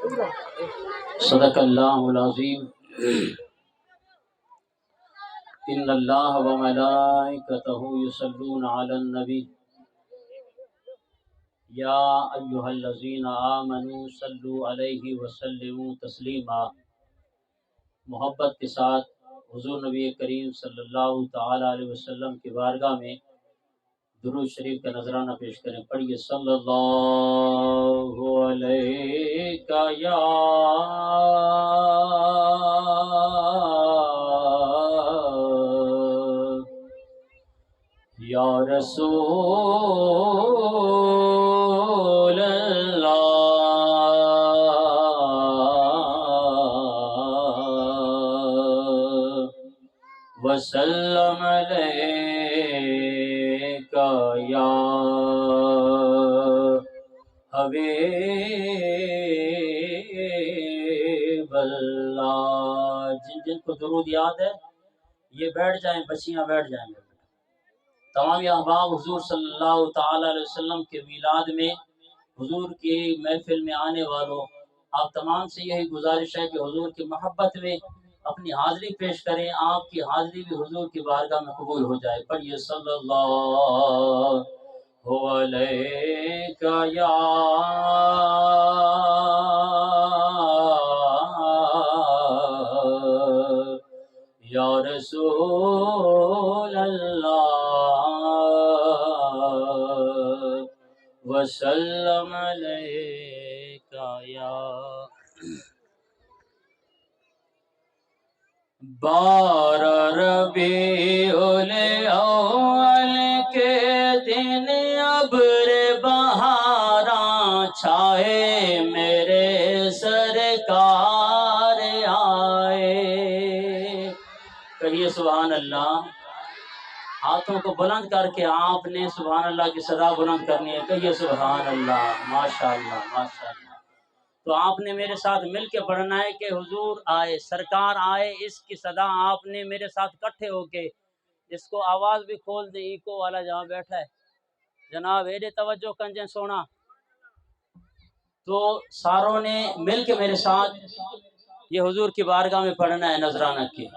صدق اللہ العظیم۔ ان اللہ و ملائکتہ یصلون علی النبی یا ایھا الذین آمنوا صلوا علیہ وسلموا تسلیما۔ محبت کے ساتھ حضور نبی کریم صلی اللہ تعالی علیہ وسلم کی بارگاہ میں درود شریف کا نذرانہ پیش کریں۔ پڑھیے صلی اللہ علیہ یا رسول اللہ وسلم علیکہ یا حبیب اللہ۔ جن جن کو درود یاد ہے یہ بیٹھ جائیں، بچیاں بیٹھ جائیں۔ تمام احباب حضور صلی اللہ تعالی علیہ وسلم کے میلاد میں، حضور کی محفل میں آنے والوں، آپ تمام سے یہی گزارش ہے کہ حضور کی محبت میں اپنی حاضری پیش کریں، آپ کی حاضری بھی حضور کی بارگاہ میں قبول ہو جائے۔ پڑھیے صلی اللہ علیہ یا رسول اللہ وسلم علیکہ یا۔ بارہ ربیع الاول کے دن ابر بہاراں چھائے، میرے سرکار آئے۔ کہیے سبحان اللہ۔ ہاتھوں کو بلند کر کے آپ نے سبحان اللہ کی صدا بلند کرنی ہے۔ کہیے سبحان اللہ۔ ماشاء اللہ ماشاء اللہ۔ تو آپ نے میرے ساتھ مل کے پڑھنا ہے کہ حضور آئے، سرکار آئے، اس کی صدا آپ نے میرے ساتھ اکٹھے ہو کے، اس کو آواز بھی کھول دیں، ایکو والا جہاں بیٹھا ہے جناب، ایڈے توجہ کنجیں سونا۔ تو ساروں نے مل کے میرے ساتھ یہ حضور کی بارگاہ میں پڑھنا ہے نذرانہ کی۔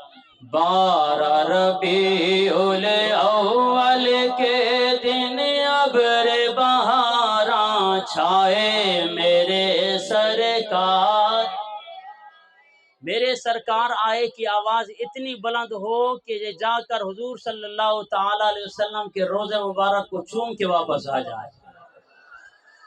بارہ ربیع الاول کے دن ابر بہاراں چھائے، میرے سرکار، میرے سرکار آئے کی آواز اتنی بلند ہو کہ یہ جا کر حضور صلی اللہ تعالی علیہ وسلم کے روضہ مبارک کو چوم کے واپس آ جائے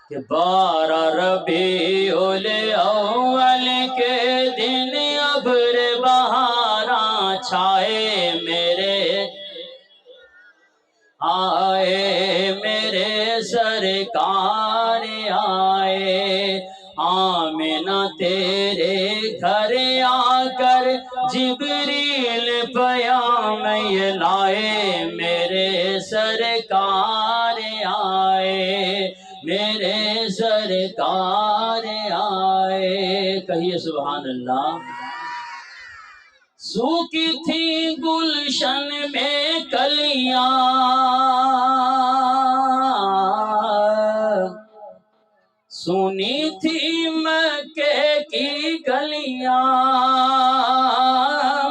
کہ بارہ ربیع الاول کے دن ابر بہاراں چھائے، میرے آئے، میرے سرکار آئے۔ آمنہ تیرے گھر آ کر جبریل پیام یہ لائے، میرے سرکار آئے، میرے سرکار آئے۔ کہیے سبحان اللہ۔ سوکھی تھی گلشن میں کلیاں، سونی تھی مکے کی گلیاں،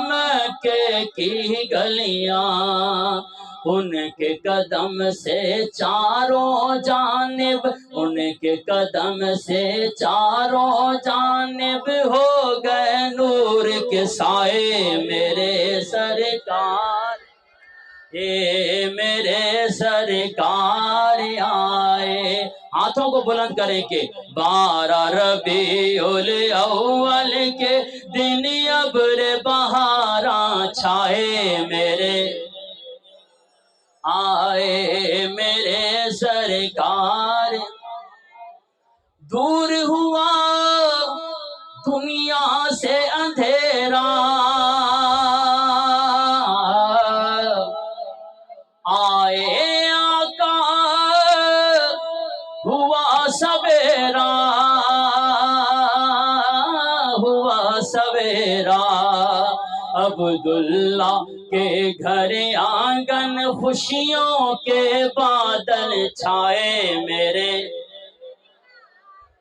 مکے کی گلیاں، ان کے قدم سے چاروں جانب، ان کے قدم سے چاروں جانب ہو گئے نور کے سائے، میرے سرکار، میرے سرکار آئے۔ ہاتھوں کو بلند کریں کہ بارہ ربیع الاول کے دن ابر بہاراں چھائے، میرے آئے، میرے سرکار۔ دور ہوا دنیا سے اندھیرا، آئے آقا ہوا سویرا، ہوا سویرا۔ عبداللہ کے گھر آنگن خوشیوں کے بادل چھائے، میرے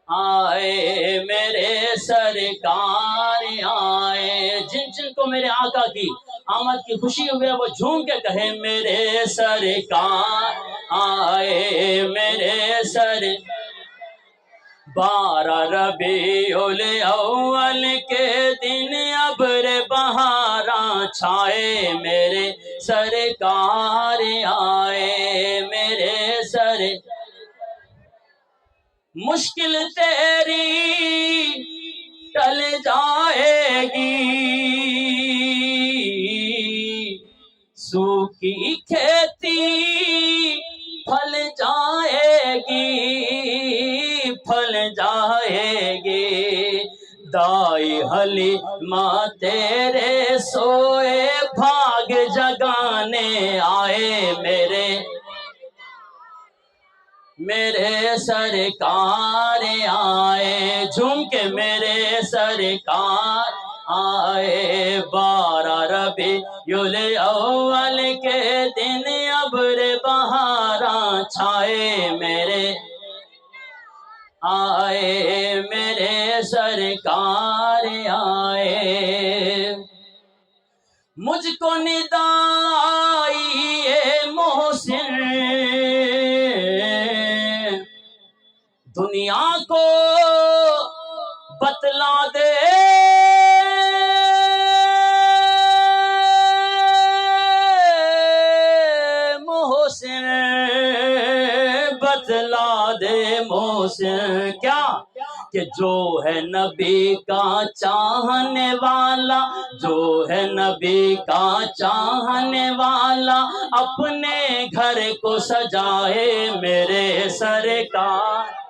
آئے میرے سرکار آئے، جن جن کو میرے آقا کی آمد کی خوشی ہوئے وہ جھوم کے کہے میرے سرکار آئے، میرے سر 12 ربیع الاول کے دن ابر بہاراں چھائے، میرے سرکار آئے، میرے سر مشکل تیری ٹل جائے گی، سوکھی کھیتی پھل جائے گی، پھل جائے گی، دائی حلیمہ تیرے سوئے بھاگ جگانے آئے، میرے سرکار آئے، جھوم کے میرے سرکار آئے، 12 ربیع الاول کے دن ابر بہاراں چھائے، میرے آئے، میرے سرکار آئے، مجھ کو ندائی محسن دنیا کو بتلا دے، محسن بتلا دے، محسن کیا کہ جو ہے نبی کا چاہنے والا، جو ہے نبی کا چاہنے والا اپنے گھر کو سجائے، میرے سرکار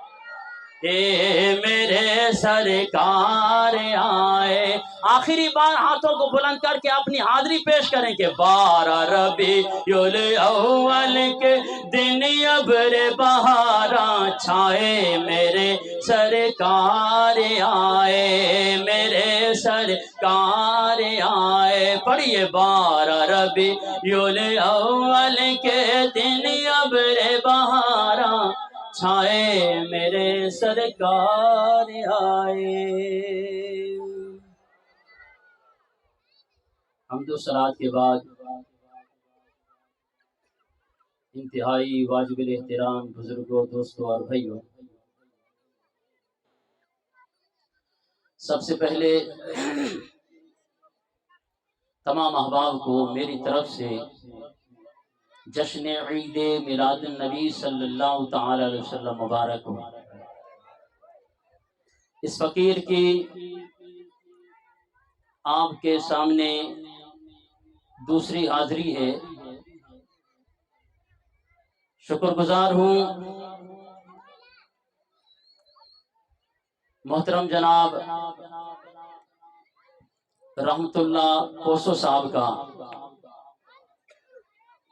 میرے سرکار آئے۔ آخری بار ہاتھوں کو بلند کر کے اپنی حاضری پیش کریں کہ 12 ربیع الاول کے دن ابر بہاراں چھائے، میرے سرکار آئے، میرے سرکار آئے۔ پڑھیے 12 ربیع الاول کے دن ابر بہاراں چھائے، میرے سرکار آئے۔ حمد و صلوات کے بعد انتہائی واجب الاحترام بزرگوں، دوستوں اور بھائیوں، سب سے پہلے تمام احباب کو میری طرف سے جشن عید میلاد النبی صلی اللہ تعالی علیہ وسلم مبارک ہو۔ اس فقیر کی آپ کے سامنے دوسری حاضری ہے، شکر گزار ہوں محترم جناب رحمت اللہ کوسو صاحب کا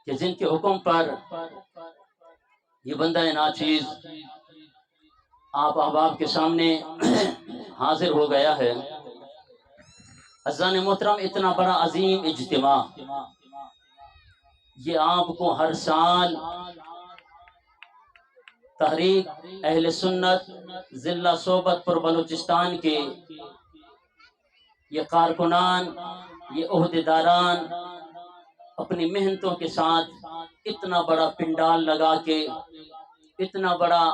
کہ جن کے حکم پر یہ بندہ ناچیز آپ احباب کے سامنے حاضر ہو گیا ہے۔ عزیزان محترم، اتنا بڑا عظیم اجتماع یہ آپ کو ہر سال تحریک اہل سنت ضلع صوبت پر بلوچستان کے یہ کارکنان، یہ عہدیداران اپنی محنتوں کے ساتھ اتنا بڑا پنڈال لگا کے، اتنا بڑا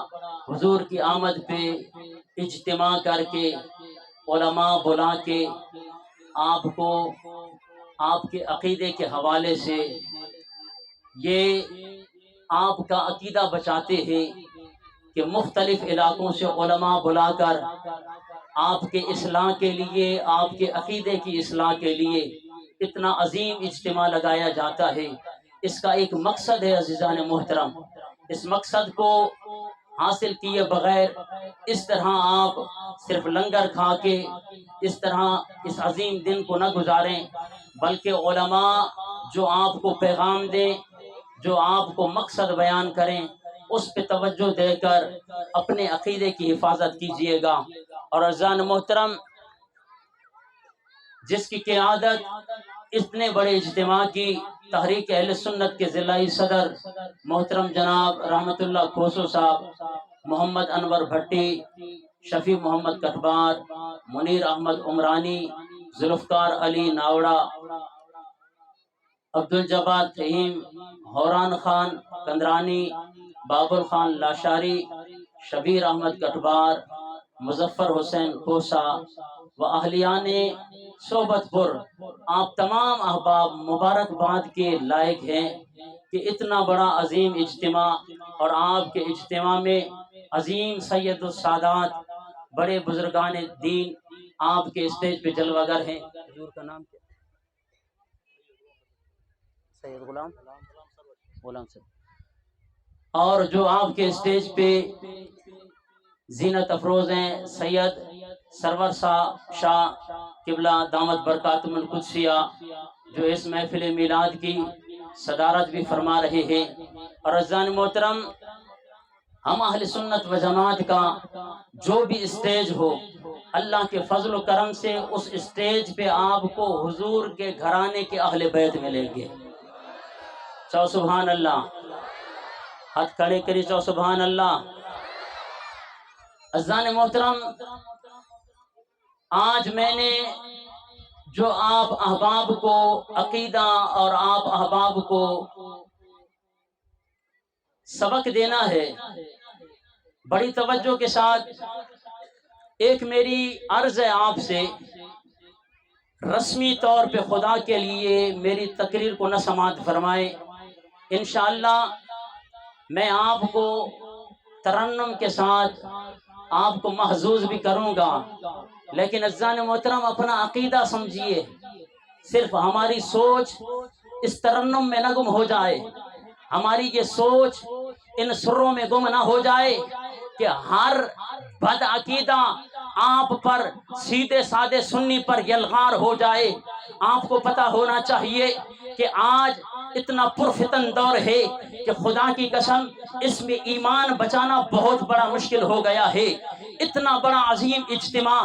حضور کی آمد پہ اجتماع کر کے، علماء بلا کے آپ کو آپ کے عقیدے کے حوالے سے یہ آپ کا عقیدہ بچاتے ہیں کہ مختلف علاقوں سے علماء بلا کر آپ کے اصلاح کے لیے، آپ کے عقیدے کی اصلاح کے لیے اتنا عظیم اجتماع لگایا جاتا ہے۔ اس کا ایک مقصد ہے عزیزان محترم، اس مقصد کو حاصل کیے بغیر اس طرح آپ صرف لنگر کھا کے اس طرح اس عظیم دن کو نہ گزاریں، بلکہ علماء جو آپ کو پیغام دیں، جو آپ کو مقصد بیان کریں، اس پہ توجہ دے کر اپنے عقیدے کی حفاظت کیجیے گا۔ اور عزیزان محترم، جس کی قیادت اتنے بڑے اجتماع کی تحریک اہل سنت کے ضلعی صدر محترم جناب رحمت اللہ کوسو صاحب، محمد انور بھٹی شفیع محمد کٹبار، منیر احمد عمرانی، ذوالفقار علی ناوڑا، عبدالجبار تھیم، حوران خان کندرانی، بابر خان لاشاری، شبیر احمد کٹبار، مظفر حسین کوسا و اہلیان صحبت پر، آپ تمام احباب مبارکباد کے لائق ہیں کہ اتنا بڑا عظیم اجتماع، اور آپ کے اجتماع میں عظیم سید السادات بڑے بزرگان دین آپ کے اسٹیج پہ جلوہ گر ہیں۔ حضور کا نام کیا؟ سید غلام سے، اور جو آپ کے اسٹیج پہ زینت افروز ہیں سید سرور شاہ قبلہ دامت برکاتہم القدسیہ، جو اس محفل میلاد کی صدارت بھی فرما رہے ہیں۔ اور عزیزان محترم، ہم اہل سنت و جماعت کا جو بھی اسٹیج ہو، اللہ کے فضل و کرم سے اس اسٹیج پہ آپ کو حضور کے گھرانے کے اہل بیت ملیں گے۔ چاہو سبحان اللہ، ہاتھ کھڑے کری، چاہو سبحان اللہ۔ عزیزان محترم، آج میں نے جو آپ احباب کو عقیدہ اور آپ احباب کو سبق دینا ہے، بڑی توجہ کے ساتھ ایک میری عرض ہے آپ سے، رسمی طور پہ خدا کے لیے میری تقریر کو نہ سماعت فرمائیں۔ انشاءاللہ میں آپ کو ترنم کے ساتھ آپ کو محظوظ بھی کروں گا، لیکن عزیزان محترم اپنا عقیدہ سمجھیے، صرف ہماری سوچ اس ترنم میں نہ گم ہو جائے، ہماری یہ سوچ ان سروں میں گم نہ ہو جائے کہ ہر بد عقیدہ آپ پر سیدھے سادے سنی پر یلغار ہو جائے۔ آپ کو پتہ ہونا چاہیے کہ آج اتنا پرفتن دور ہے کہ خدا کی قسم اس میں ایمان بچانا بہت بڑا مشکل ہو گیا ہے۔ اتنا بڑا عظیم اجتماع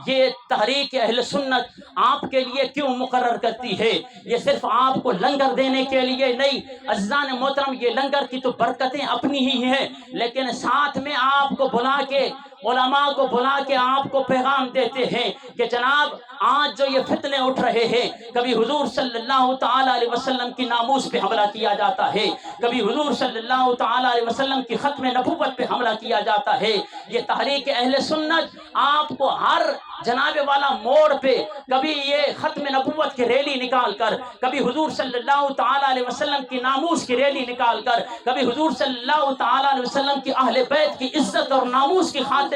یہ تحریک اہل سنت آپ کے لیے کیوں مقرر کرتی ہے؟ یہ صرف آپ کو لنگر دینے کے لیے نہیں عزیزان محترم، یہ لنگر کی تو برکتیں اپنی ہی ہیں، لیکن ساتھ میں آپ کو بلا کے، علماء کو بلا کے آپ کو پیغام دیتے ہیں کہ جناب آج جو یہ فتنے اٹھ رہے ہیں، کبھی حضور صلی اللہ تعالی علیہ وسلم کی ناموس پہ حملہ کیا جاتا ہے، کبھی حضور صلی اللہ تعالی علیہ وسلم کی ختم نبوت پہ حملہ کیا جاتا ہے۔ یہ تحریک اہل سنت آپ کو ہر جناب والا موڑ پہ کبھی یہ ختم نبوت کی ریلی نکال کر، کبھی حضور صلی اللہ تعالی علیہ وسلم کی ناموس کی ریلی نکال کر، کبھی حضور صلی اللہ تعالی علیہ وسلم کی اہل بیت کی عزت اور ناموس کی خاطر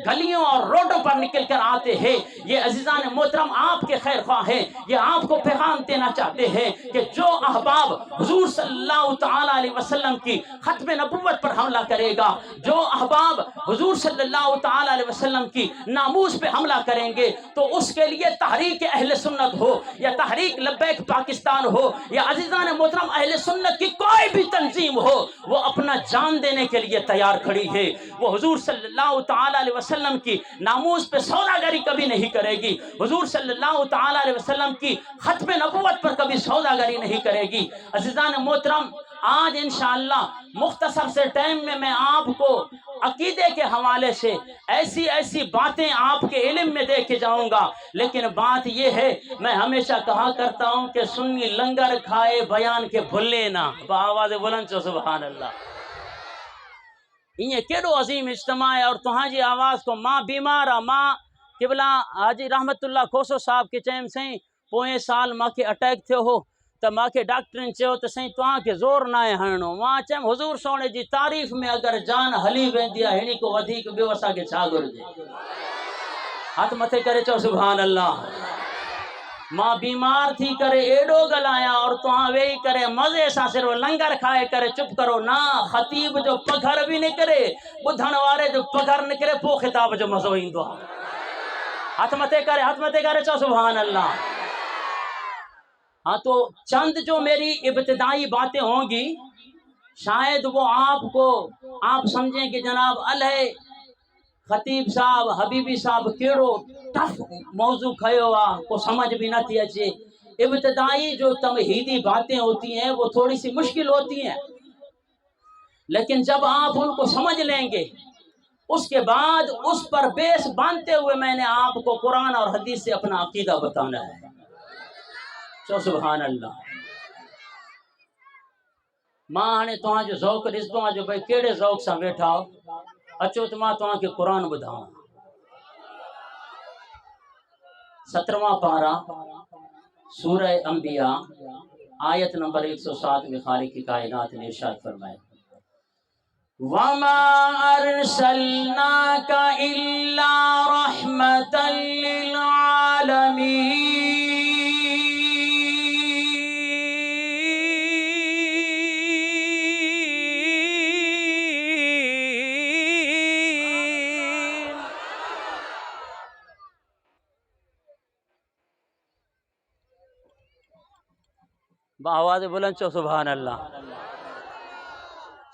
گلیوں اور روڈوں پر نکل کر آتے ہیں۔ یہ عزیزان محترم آپ کے خیر خواہ ہیں، یہ آپ کو پیغام دینا چاہتے ہیں کہ جو احباب حضور صلی اللہ تعالی علیہ وسلم کی ختم نبوت پر حملہ کرے گا، جو احباب حضور صلی اللہ تعالی علیہ وسلم کی ناموس پہ حملہ کریں گے، تو اس کے لیے تحریک اہل سنت ہو یا تحریک لبیک پاکستان ہو یا عزیزان محترم اہل سنت کی کوئی بھی تنظیم ہو، وہ اپنا جان دینے کے لیے تیار کھڑی ہے۔ وہ حضور صلی اللہ تعالی علیہ وسلم کی ناموس پہ سوداگری کبھی نہیں کرے گی، حضور صلی اللہ تعالی علیہ وسلم کی ختم نبوت پر کبھی سوداگری نہیں کرے گی۔ عزیزان محترم، آج انشاءاللہ مختصر سے ٹائم میں آپ کو عقیدے کے حوالے سے ایسی باتیں آپ کے علم میں دے کے جاؤں گا، لیکن بات یہ ہے، میں ہمیشہ کہا کرتا ہوں کہ سنی لنگر کھائے بیان کے بھلے نہ، بآواز بلند چو سبحان اللہ۔ یہ کیڑو عظیم اجتماع ہے، اور تہاں جی آواز کو ماں بیمار ہے، ماں قبلہ حاجی رحمت اللہ کھوسو صاحب کے چیم سائیں پوئیں سال ماں کے اٹیک تھے ہو تو ماں کے ڈاکٹرین چیو تو سائیں تہاں کے زور نہ ہنو، ماں چیم حضور سونے جی تعریف میں اگر جان ہلی ویندی ہے ہنی کو ودھیک بیو اسا کے چھا گرجے۔ ہاتھ متھے کرے چو سبحان اللہ۔ ماں بیمار تھی کرے ایڈو گلایا اور تہاں وہی کرے مزے سا صرف لنگر کھائے کرے چپ کرو نا، خطیب جو پگھر بھی نہیں کرے، بدھن وارے جو پگھر نہیں کرے پو خطاب جو مزو ایندو۔ ہاتھ متھے کرے چو سبحان اللہ۔ ہاں تو چند جو میری ابتدائی باتیں ہوں گی شاید وہ آپ سمجھیں کہ جناب علیہ خطیب صاحب حبیبی صاحب کیڑو ٹف موضوع کھیو کو سمجھ بھی نہ تھی اچھے۔ ابتدائی جو تمہیدی باتیں ہوتی ہیں وہ تھوڑی سی مشکل ہوتی ہیں، لیکن جب آپ ان کو سمجھ لیں گے اس کے بعد اس پر بیس باندھتے ہوئے میں نے آپ کو قرآن اور حدیث سے اپنا عقیدہ بتانا ہے. چو سبحان اللہ. ماں نے تو جو ذوق ڈسدو جو بھائی کیڑے ذوق سے بیٹھا ہو اچو تو ماں تو کے قرآن بدھاؤں. 17واں پارہ سورہ انبیاء آیت نمبر 107 میں خالق کی کائنات نے ارشاد فرمایا وَمَا أَرْسَلْنَاكَ إِلَّا رَحْمَةً لِّلْعَالَمِينَ. آواز بلند چو سبحان اللہ.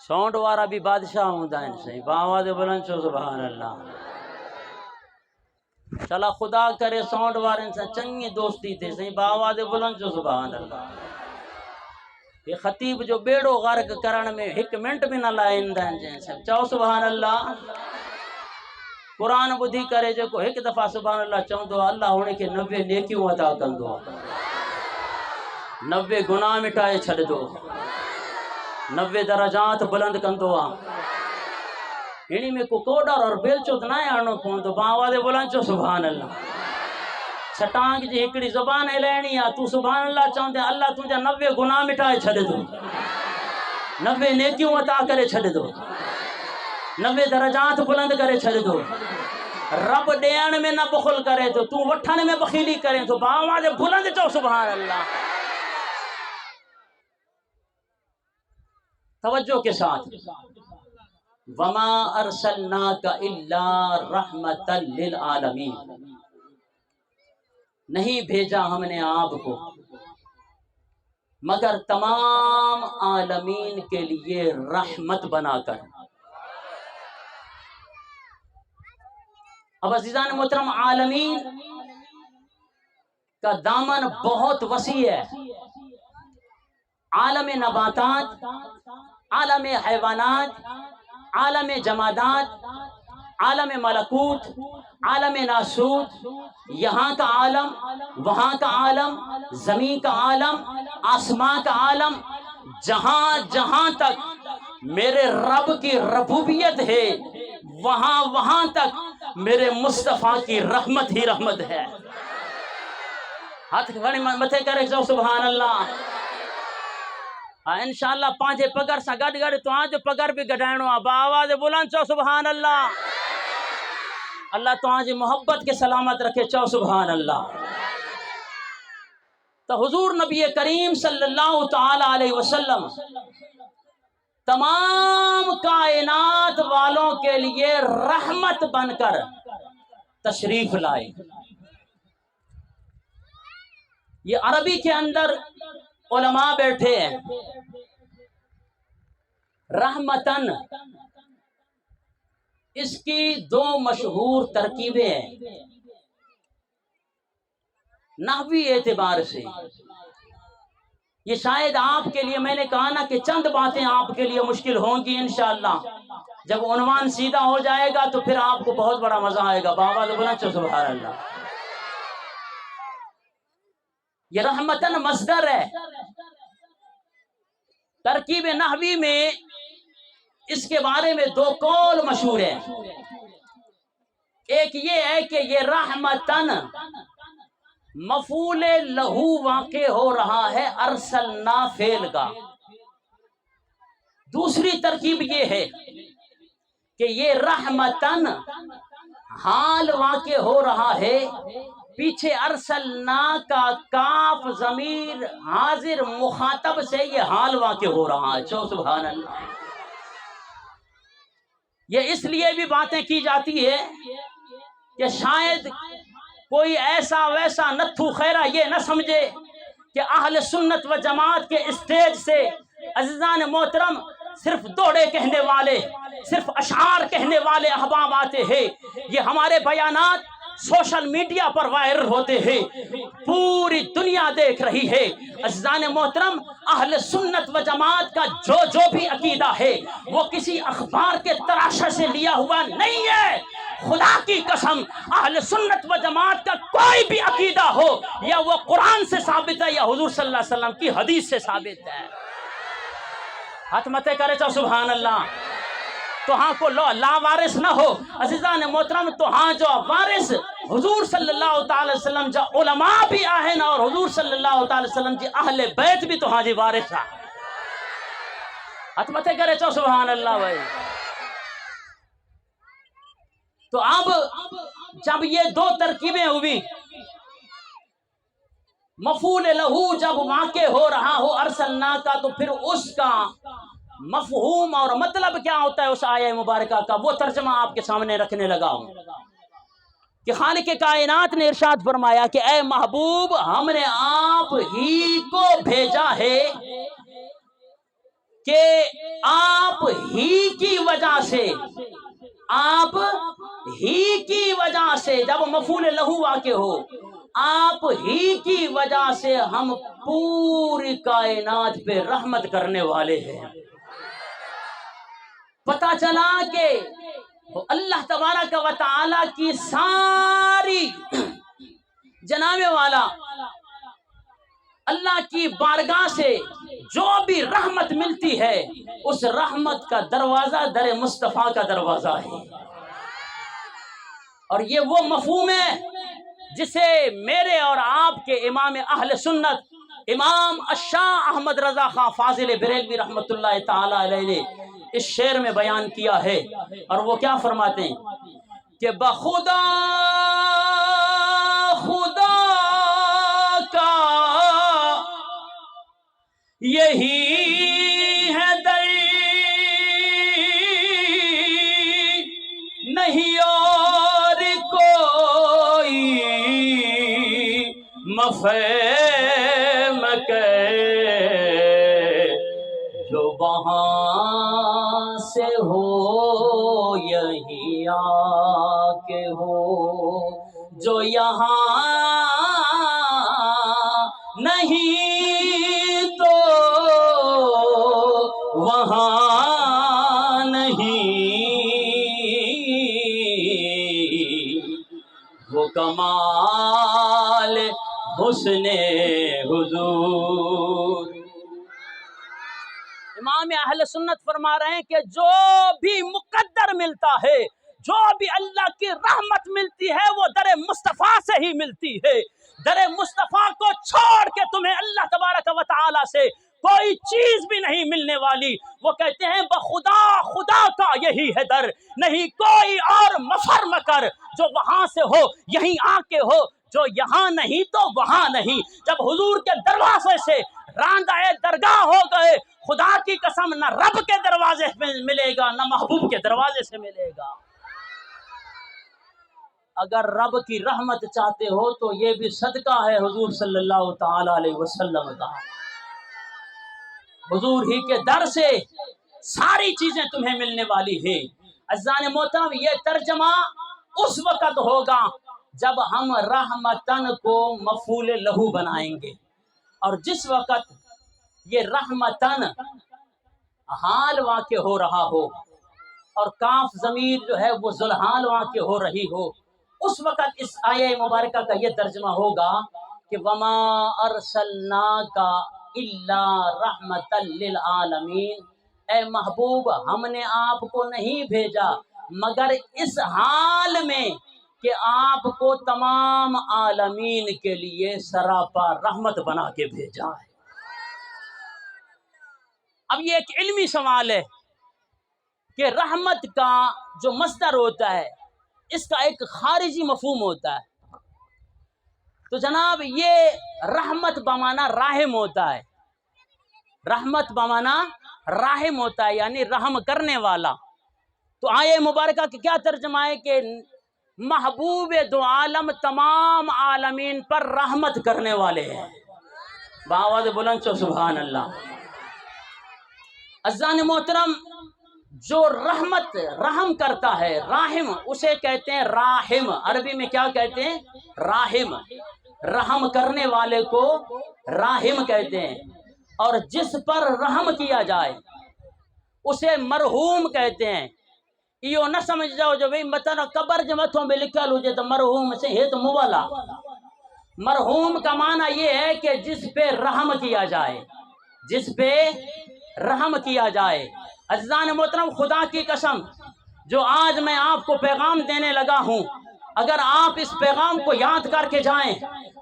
ساؤنڈ وارا بھی بادشاہ ہوندا ہے صحیح. آواز بلند چو سبحان اللہ. چلا خدا کرے ساؤنڈ وارن سے چنگی دوستی تھے صحیح. آواز بلند چو سبحان اللہ. یہ خطیب جو بیڑو غرق کرن میں 1 منٹ بھی نہ لائندہ ہیں چو سبحان اللہ. قرآن بدھی کرے جو کو 1 دفعہ سبحان اللہ چوندو اللہ ہونے کے 90 نیکیوں عطا کندو. 90 گناہ مٹائے چھڑ دو. 90 درجات بلند کندو. انہی میں کو کوڈر اور بیلچو نہ آنو پوندو. آواز بلند چو سبحان اللہ. چھٹانگ جی ہکڑی زبان لینی ہے تو سبحان اللہ چاہندے اللہ تجھے 90 گناہ مٹائے چھڑ دو. 90 نیکیوں عطا کرے چھڑ دو. 90 درجات بلند کرے چھڑ دو. رب ڈیان میں نہ بخل کرے تو وٹھن میں بخیلی کرے تو آواز بلند چو سبحان اللہ. توجہ کے ساتھ وَمَا أَرْسَلْنَاكَ إِلَّا رَحْمَةً لِّلْعَالَمِينَ. نہیں بھیجا ہم نے آپ کو مگر تمام عالمین کے لیے رحمت بنا کر. اب عزیزان محترم عالمین کا دامن بہت وسیع ہے. عالم نباتات، عالم حیوانات، عالم جمادات، عالم ملکوت، عالم ناسوت، یہاں کا عالم، وہاں کا عالم، زمین کا عالم، آسمان کا عالم، جہاں جہاں تک میرے رب کی ربوبیت ہے وہاں وہاں تک میرے مصطفیٰ کی رحمت ہی رحمت ہے. ہاتھ کھڑے متھے کرے جو سبحان اللہ. انشاءاللہ پانچے پگر سا گڑ گڑ تو آج پگر بھی گڑائنو آواز بلند چو سبحان اللہ. اللہ تو آج محبت کے سلامت رکھے چو سبحان اللہ. تو حضور نبی کریم صلی اللہ تعالی علیہ وسلم تمام کائنات والوں کے لیے رحمت بن کر تشریف لائے. یہ عربی کے اندر علماء بیٹھے ہیں. رحمتن اس کی 2 مشہور ترکیبیں ہیں نحوی اعتبار سے. یہ شاید آپ کے لیے میں نے کہا نا کہ چند باتیں آپ کے لیے مشکل ہوں گی انشاءاللہ. جب عنوان سیدھا ہو جائے گا تو پھر آپ کو بہت بڑا مزہ آئے گا. بابا بلند چو سبحان اللہ. یہ رحمتن مصدر ہے. ترکیب نحوی میں اس کے بارے میں 2 قول مشہور ہیں. ایک یہ ہے کہ یہ رحمتن مفعول لہو واقع ہو رہا ہے ارسلنا فعل کا. دوسری ترکیب یہ ہے کہ یہ رحمتن حال واقع ہو رہا ہے پیچھے ارسلنا کا کاف ضمیر حاضر مخاطب سے یہ حال واقع ہو رہا ہے. چو سبحان اللہ. یہ اس لیے بھی باتیں کی جاتی ہے کہ شاید کوئی ایسا ویسا نتھو خیرہ یہ نہ سمجھے کہ اہل سنت و جماعت کے اسٹیج سے عزیزان محترم صرف دوڑے کہنے والے، صرف اشعار کہنے والے احباب آتے ہیں. یہ ہمارے بیانات سوشل میڈیا پر وائرل ہوتے ہیں، پوری دنیا دیکھ رہی ہے۔ عزیزان محترم، اہل سنت و جماعت کا جو بھی عقیدہ ہے وہ کسی اخبار کے تراشے سے لیا ہوا نہیں ہے۔ خدا کی قسم، اہل سنت و جماعت کا کوئی بھی عقیدہ ہو، یا وہ قرآن سے ثابت ہے یا حضور صلی اللہ علیہ وسلم کی حدیث سے ثابت ہے۔ ہاتھ متے کرے چاہو سبحان اللہ۔ تو ہاں کو لا وارث نہ ہو عزیزان محترم، تو ہاں جو وارث حضور صلی اللہ تعالی وسلم جا علماء بھی آہن، اور حضور صلی اللہ تعالی وسلم جی اہل بیت بھی تو ہاں جی وارث ہے۔ ہاتھ متے کرے چاہو سبحان اللہ بھائی۔ تو اب جب یہ دو ترکیبیں ہوئی، مفعول لہو جب واقع ہو رہا ہو ارسلنا کا، تو پھر اس کا مفہوم اور مطلب کیا ہوتا ہے اس آیہ مبارکہ کا، وہ ترجمہ آپ کے سامنے رکھنے لگا ہوں کہ خالق کائنات نے ارشاد فرمایا کہ اے محبوب، ہم نے آپ ہی کو بھیجا ہے کہ آپ ہی کی وجہ سے، آپ ہی کی وجہ سے، جب مفعول لہو واقع ہو، آپ ہی کی وجہ سے ہم پوری کائنات پہ رحمت کرنے والے ہیں۔ پتا چلا کہ اللہ تبارک و تعالی کی ساری جناب والا اللہ کی بارگاہ سے جو بھی رحمت ملتی ہے، اس رحمت کا دروازہ در مصطفیٰ کا دروازہ ہے۔ اور یہ وہ مفہوم ہے جسے میرے اور آپ کے امام اہل سنت امام الشاہ احمد رضا خان فاضل بریلوی رحمت اللہ تعالی علیہ نے اس شعر میں بیان کیا ہے، اور وہ کیا فرماتے ہیں کہ بخدا خدا کا یہی ہے در، نہیں اور کوئی مفہوم کے، جو وہاں سے ہو یہی آ کے ہو، جو یہاں نہیں تو وہاں نہیں، وہ کمال حسن حضور۔ امام اہل سنت فرما رہے ہیں کہ جو بھی مقدر ملتا ہے، جو بھی اللہ کی رحمت ملتی ہے، وہ در مصطفیٰ سے ہی ملتی ہے۔ در مصطفیٰ کو چھوڑ کے تمہیں اللہ تبارک و تعالی سے کوئی چیز بھی نہیں ملنے والی۔ وہ کہتے ہیں بخدا خدا کا یہی ہے در، نہیں کوئی اور مفر مکر، جو وہاں سے ہو یہیں آ کے ہو، جو یہاں نہیں تو وہاں نہیں۔ جب حضور کے دروازے سے راندہ درگاہ ہو گئے، خدا کی قسم نہ رب کے دروازے میں ملے گا نہ محبوب کے دروازے سے ملے گا۔ اگر رب کی رحمت چاہتے ہو تو یہ بھی صدقہ ہے حضور صلی اللہ تعالی علیہ وسلم کا۔ حضور ہی کے در سے ساری چیزیں تمہیں ملنے والی ہیں۔ عزیزان محترم، یہ ترجمہ اس وقت ہوگا جب ہم رحمتن کو مفعول لہو بنائیں گے، اور جس وقت یہ رحمتن حال واقع ہو رہا ہو اور کاف ضمیر جو ہے وہ ذوالحال واقع ہو رہی ہو، اس وقت اس آیہ مبارکہ کا یہ ترجمہ ہوگا کہ وما ارسلناک الا رحمتا للعالمین، اے محبوب ہم نے آپ کو نہیں بھیجا مگر اس حال میں کہ آپ کو تمام عالمین کے لیے سراپا رحمت بنا کے بھیجا ہے۔ اب یہ ایک علمی سوال ہے کہ رحمت کا جو مصدر ہوتا ہے اس کا ایک خارجی مفہوم ہوتا ہے، تو جناب یہ رحمت بمانا راحم ہوتا ہے، رحمت بمانا راحم ہوتا ہے یعنی رحم کرنے والا۔ تو آیہ مبارکہ کا کیا ترجمہ ہے کہ محبوب دو عالم تمام عالمین پر رحمت کرنے والے ہیں۔ بآواز بلند چو سبحان اللہ۔ عزیزان محترم، جو رحم کرتا ہے، راحم اسے کہتے ہیں راحم، عربی میں کیا کہتے ہیں؟ راحم، رحم کرنے والے کو راحم کہتے ہیں، اور جس پر رحم کیا جائے اسے مرحوم کہتے ہیں۔ یہ نہ سمجھ جاؤ جو بھئی مطلب قبر جو متھوں میں لکھل ہو جائے تو مرحوم سے ہے تو موالا۔ مرحوم کا معنی یہ ہے کہ جس پہ رحم کیا جائے، جس پہ رحم کیا جائے۔ عزیزان محترم، خدا کی قسم جو آج میں آپ کو پیغام دینے لگا ہوں، اگر آپ اس پیغام کو یاد کر کے جائیں،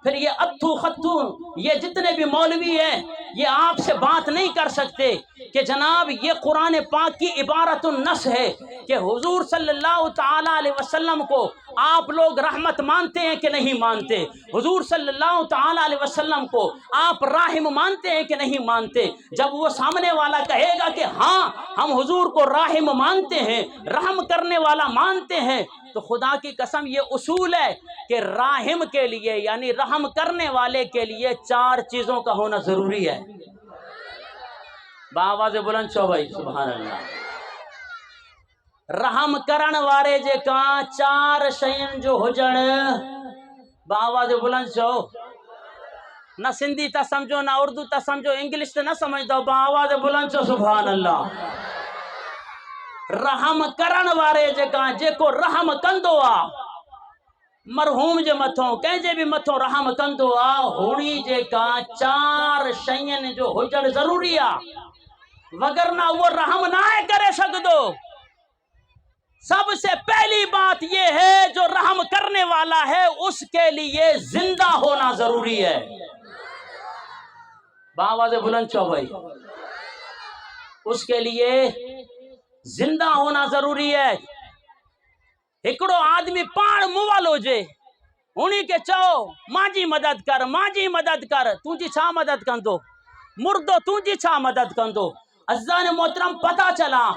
پھر یہ اتھو خطو یہ جتنے بھی مولوی ہیں یہ آپ سے بات نہیں کر سکتے کہ جناب یہ قرآن پاک کی عبارت النص ہے کہ حضور صلی اللہ تعالی علیہ وسلم کو آپ لوگ رحمت مانتے ہیں کہ نہیں مانتے، حضور صلی اللہ تعالی علیہ وسلم کو آپ راحم مانتے ہیں کہ نہیں مانتے۔ جب وہ سامنے والا کہے گا کہ ہاں ہم حضور کو راحم مانتے ہیں، رحم کرنے والا مانتے ہیں، تو خدا کی قسم یہ اصول ہے کہ راحم کے لیے یعنی رحم کرنے والے کے لیے 4 چیزوں کا ہونا ضروری ہے۔ باواز بلند چو بھائی، سبحان اللہ۔ رحم کرن وارے جے کان 4 شیئن جو ہوجن، باواز بلند چو، نہ سندھی تا سمجھو، نہ اردو تا سمجھو، انگلش تا نہ سمجھ دو، باواز بلند چو سبحان اللہ۔ رحم کرن وارے جے کان جے کو رحم کندو آ مرحوم جے متھوں کہیں جے بھی متھوں رحم کندو آ، ہونی جے کان 4 شیئن جو ہوجن ضروری آ، وگرنہ وہ رحم نہ کرے سکدو۔ سب سے پہلی بات یہ ہے جو رحم کرنے والا ہے اس کے لیے زندہ ہونا ضروری ہے۔ باواز بلند چو بھائی، اس کے لیے زندہ ہونا ضروری ہے۔ ایکڑو آدمی پان موال ہو جے، انہی کے چاہو مانجی مدد کر، مانجی مدد کر، تجھی چھا مدد کندو، مردو تجھی چھا مدد کندو۔ عزیزان محترم، پتہ چلا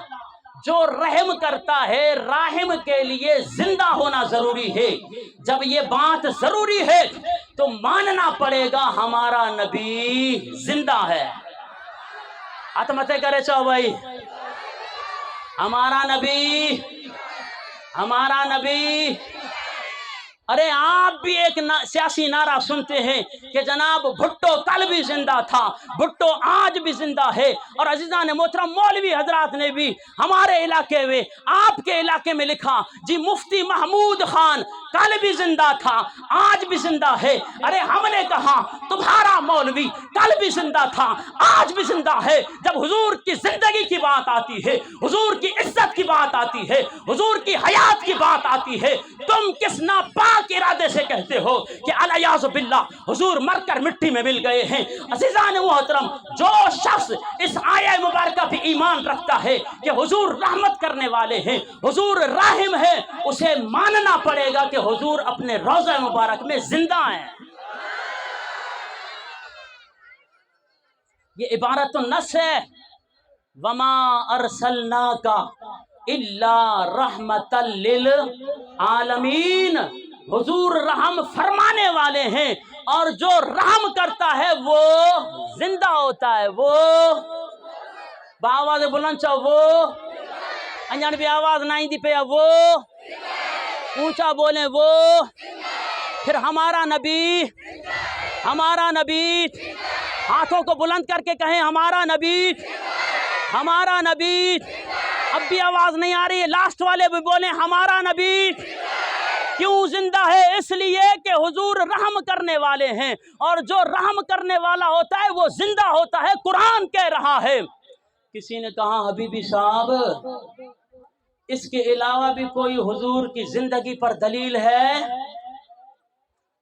جو رحم کرتا ہے راحم کے لیے زندہ ہونا ضروری ہے۔ جب یہ بات ضروری ہے تو ماننا پڑے گا ہمارا نبی زندہ ہے۔ عطمتیں کرے چاہو بھائی، ہمارا نبی۔ ارے آپ بھی ایک سیاسی نعرہ سنتے ہیں کہ جناب بھٹو کل بھی زندہ تھا، بھٹو آج بھی زندہ ہے، اور عزیزان محترم مولوی حضرات نے بھی ہمارے علاقے میں آپ کے علاقے میں لکھا جی مفتی محمود خان کل بھی زندہ تھا، آج بھی زندہ ہے۔ ارے ہم نے کہا تمہارا مولوی کل بھی زندہ تھا، آج بھی زندہ ہے۔ جب حضور کی زندگی کی بات آتی ہے، حضور کی عزت کی بات آتی ہے، حضور کی حیات کی بات آتی ہے، تم کس ناپاک ارادے سے کہتے ہو کہ الیاذ باللہ حضور مر کر مٹی میں مل گئے ہیں۔ عزیزان محترم، جو شخص اس آیہ مبارکہ پہ ایمان رکھتا ہے کہ حضور رحمت کرنے والے ہیں، حضور راحم ہے، اسے ماننا پڑے گا کہ حضور اپنے روضہ مبارک میں زندہ ہیں۔ یہ عبارت النص ہے، وما ارسلناک الا رحمت للعالمین۔ حضور رحم فرمانے والے ہیں، اور جو رحم کرتا ہے وہ زندہ ہوتا ہے۔ وہ باواز بلند چاہو، وہ انجان بھی آواز نہیں دی پہ، وہ اونچا بولیں، وہ پھر ہمارا نبی ہاتھوں کو بلند کر کے کہیں ہمارا نبی۔ اب بھی آواز نہیں آ رہی ہے، لاسٹ والے بھی بولیں ہمارا نبی۔ کیوں زندہ ہے؟ اس لیے کہ حضور رحم کرنے والے ہیں، اور جو رحم کرنے والا ہوتا ہے وہ زندہ ہوتا ہے۔ قرآن کہہ رہا ہے، کسی نے کہا حبیبی صاحب اس کے علاوہ بھی کوئی حضور کی زندگی پر دلیل ہے؟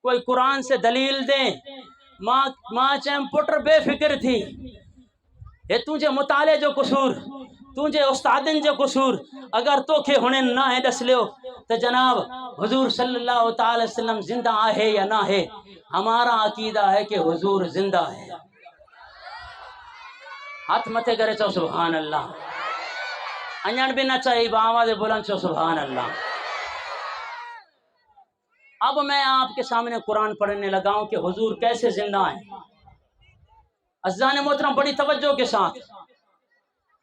کوئی قرآن سے دلیل دیں۔ ماں چیم پٹر بے فکر تھی، یہ تجھے مطالعے جو قصور، تجھے استادن جو قصور، اگر تو کے ہونے نہ ہے دس لیو تو جناب حضور صلی اللہ تعالی وسلم زندہ ہے یا نہ ہے؟ ہمارا عقیدہ ہے کہ حضور زندہ ہے۔ ہاتھ متے کرے چو سبحان اللہ، انجان بھی نہ چاہیے آواز بلند چو سبحان اللہ۔ اب میں آپ کے سامنے قرآن پڑھنے لگا ہوں کہ حضور کیسے زندہ ہیں۔ عزیزان محترم بڑی توجہ کے ساتھ،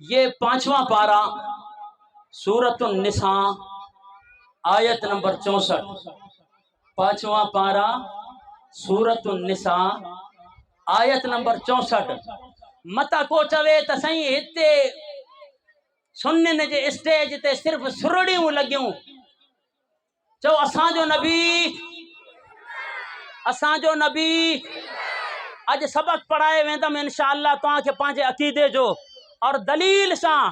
یہ 5واں پارہ سورۃ النساء آیت نمبر 64، پانچواں پارہ سورۃ النساء آیت نمبر 64۔ متا کو چوے ت سائیں ہتے سنن جے اسٹیج تے صرف سرڑیوں لگیوں، چو اساں جو نبی اج سبق پڑھائے ویندم انشاءاللہ تاں کے پانچے عقیدے جو اور دلیل ساں،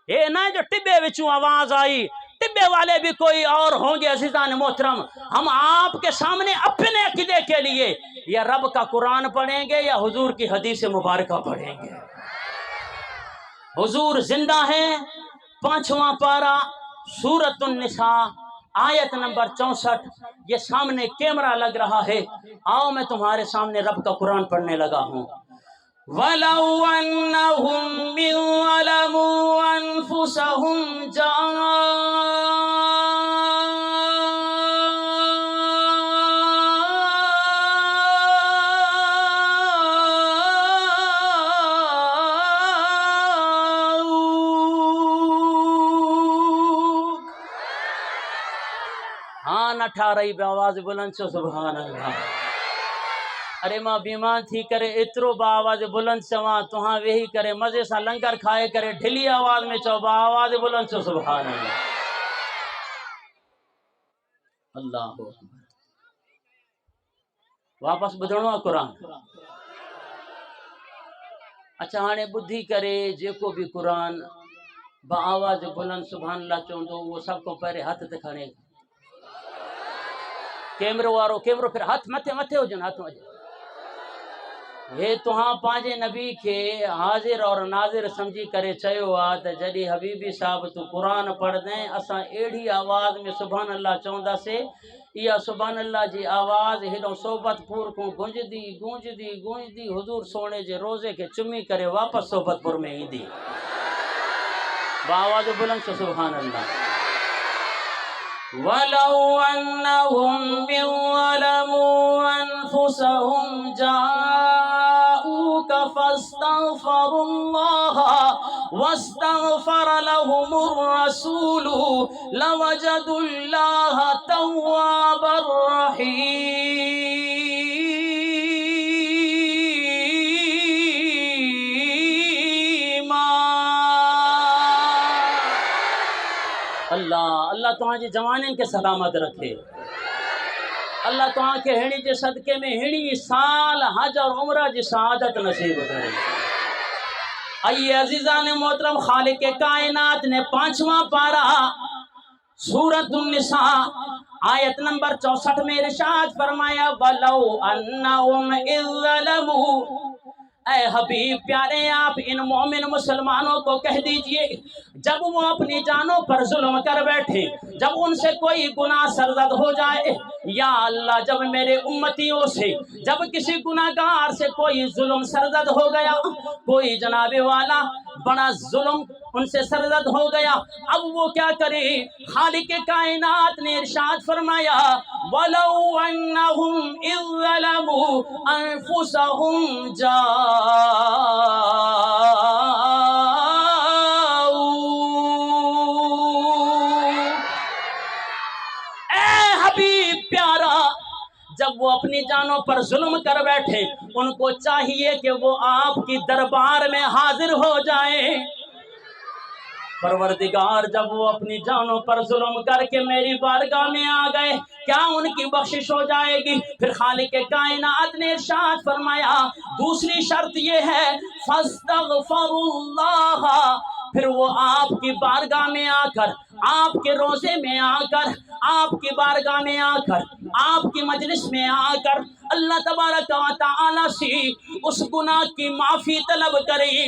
یہ نہ جو ٹبے وچوں آواز آئی، ٹبے والے بھی کوئی اور ہوں گے عزیزان محترم، ہم آپ کے سامنے اپنے عقیدے کے لیے یا رب کا قرآن پڑھیں گے یا حضور کی حدیث مبارکہ پڑھیں گے۔ حضور زندہ ہیں، پانچواں پارہ سورۃ النساء آیت نمبر 64، یہ سامنے کیمرہ لگ رہا ہے، آؤ میں تمہارے سامنے رب کا قرآن پڑھنے لگا ہوں۔ وَلَوْ أَنَّهُمْ إِذْ ظَلَمُوا أَنفُسَهُمْ ہاں نہ ٹھا رہی بے آواز بلند چو سبحان اللہ۔ ارے ماں بیمان تھی کرے اترو با آواز بلند چواں تہاں وہی کرے مزے سا لنگر کھائے کرے ڈھلی آواز میں چو با آواز بلند چو سبحان اللہ۔ اللہ اکبر۔ واپس بدھنو قرآن۔ اچھا ہانے بدھی کرے جیکو بھی قرآن با آواز بلند سبحان اللہ چوندو وہ سب کو پہرے ہاتھ دکھانے کیمرو وارو کیمرو پھر ہاتھ متھے ہو جن ہاتھ متھے یہ تہاں پانچے نبی کے حاضر اور ناظر سمجھی کرے چیو آ تے جڈی حبیبی صاحب تو قرآن پڑھ دیں اساں ایڑھی آواز میں سبحان اللہ چوندا سے یا سبحان اللہ جی آواز ہیڈوں صحبت پور کو گونجدی حضور سونے جے روزے کے چمی کرے واپس صحبت پور میں ایندی با آواز بلند سے سبحان اللہ۔ وَلَوْ أَنَّهُمْ إِذْ ظَلَمُوا أَنفُسَهُمْ جَاءُوكَ فَاسْتَغْفَرُوا اللَّهَ وَاسْتَغْفَرَ لَهُمُ الرَّسُولُ لَوَجَدُوا اللَّهَ تَوَّابًا رَحِيمًا۔ اللہ تمہاں جی جوانین کے سلامت رکھے، اللہ تمہاں کے ہنی جے صدقے میں ہنی سال حج اور عمرہ جی سعادت نصیب کرے۔ آئیے عزیزان محترم، خالق کائنات نے پانچواں پارہ سورۃ النساء آیت نمبر 64 میں ارشاد فرمایا وَلَوْ أَنَّهُمْ إِذْ ظَلَمُوا، اے حبیب پیارے آپ ان مومن مسلمانوں کو کہہ دیجئے جب وہ اپنی جانوں پر ظلم کر بیٹھے، جب ان سے کوئی گناہ سرزد ہو جائے، یا اللہ جب میرے امتیوں سے جب کسی گناہگار سے کوئی ظلم سرزد ہو گیا، کوئی جناب والا بڑا ظلم ان سے سرزد ہو گیا، اب وہ کیا کرے؟ خالق کائنات نے ارشاد فرمایا وَلَوْ أَنَّهُمْ إِذْ ظَلَمُوا أَنفُسَهُمْ جب وہ اپنی جانوں پر ظلم کر بیٹھے ان کو چاہیے کہ وہ آپ کی دربار میں حاضر ہو جائیں۔ پروردگار جب وہ اپنی جانوں پر ظلم کر کے میری بارگاہ میں آ گئے کیا ان کی بخشش ہو جائے گی؟ پھر خالق کائنات نے ارشاد فرمایا دوسری شرط یہ ہے فَاسْتَغْفَرُوا اللَّهَ، پھر وہ آپ کی بارگاہ میں آ کر، آپ کے روزے میں آ کر، آپ کی بارگاہ میں آ کر، آپ کی مجلس میں آ کر اللہ تبارک و تعالی سے اس گناہ کی معافی طلب کریں۔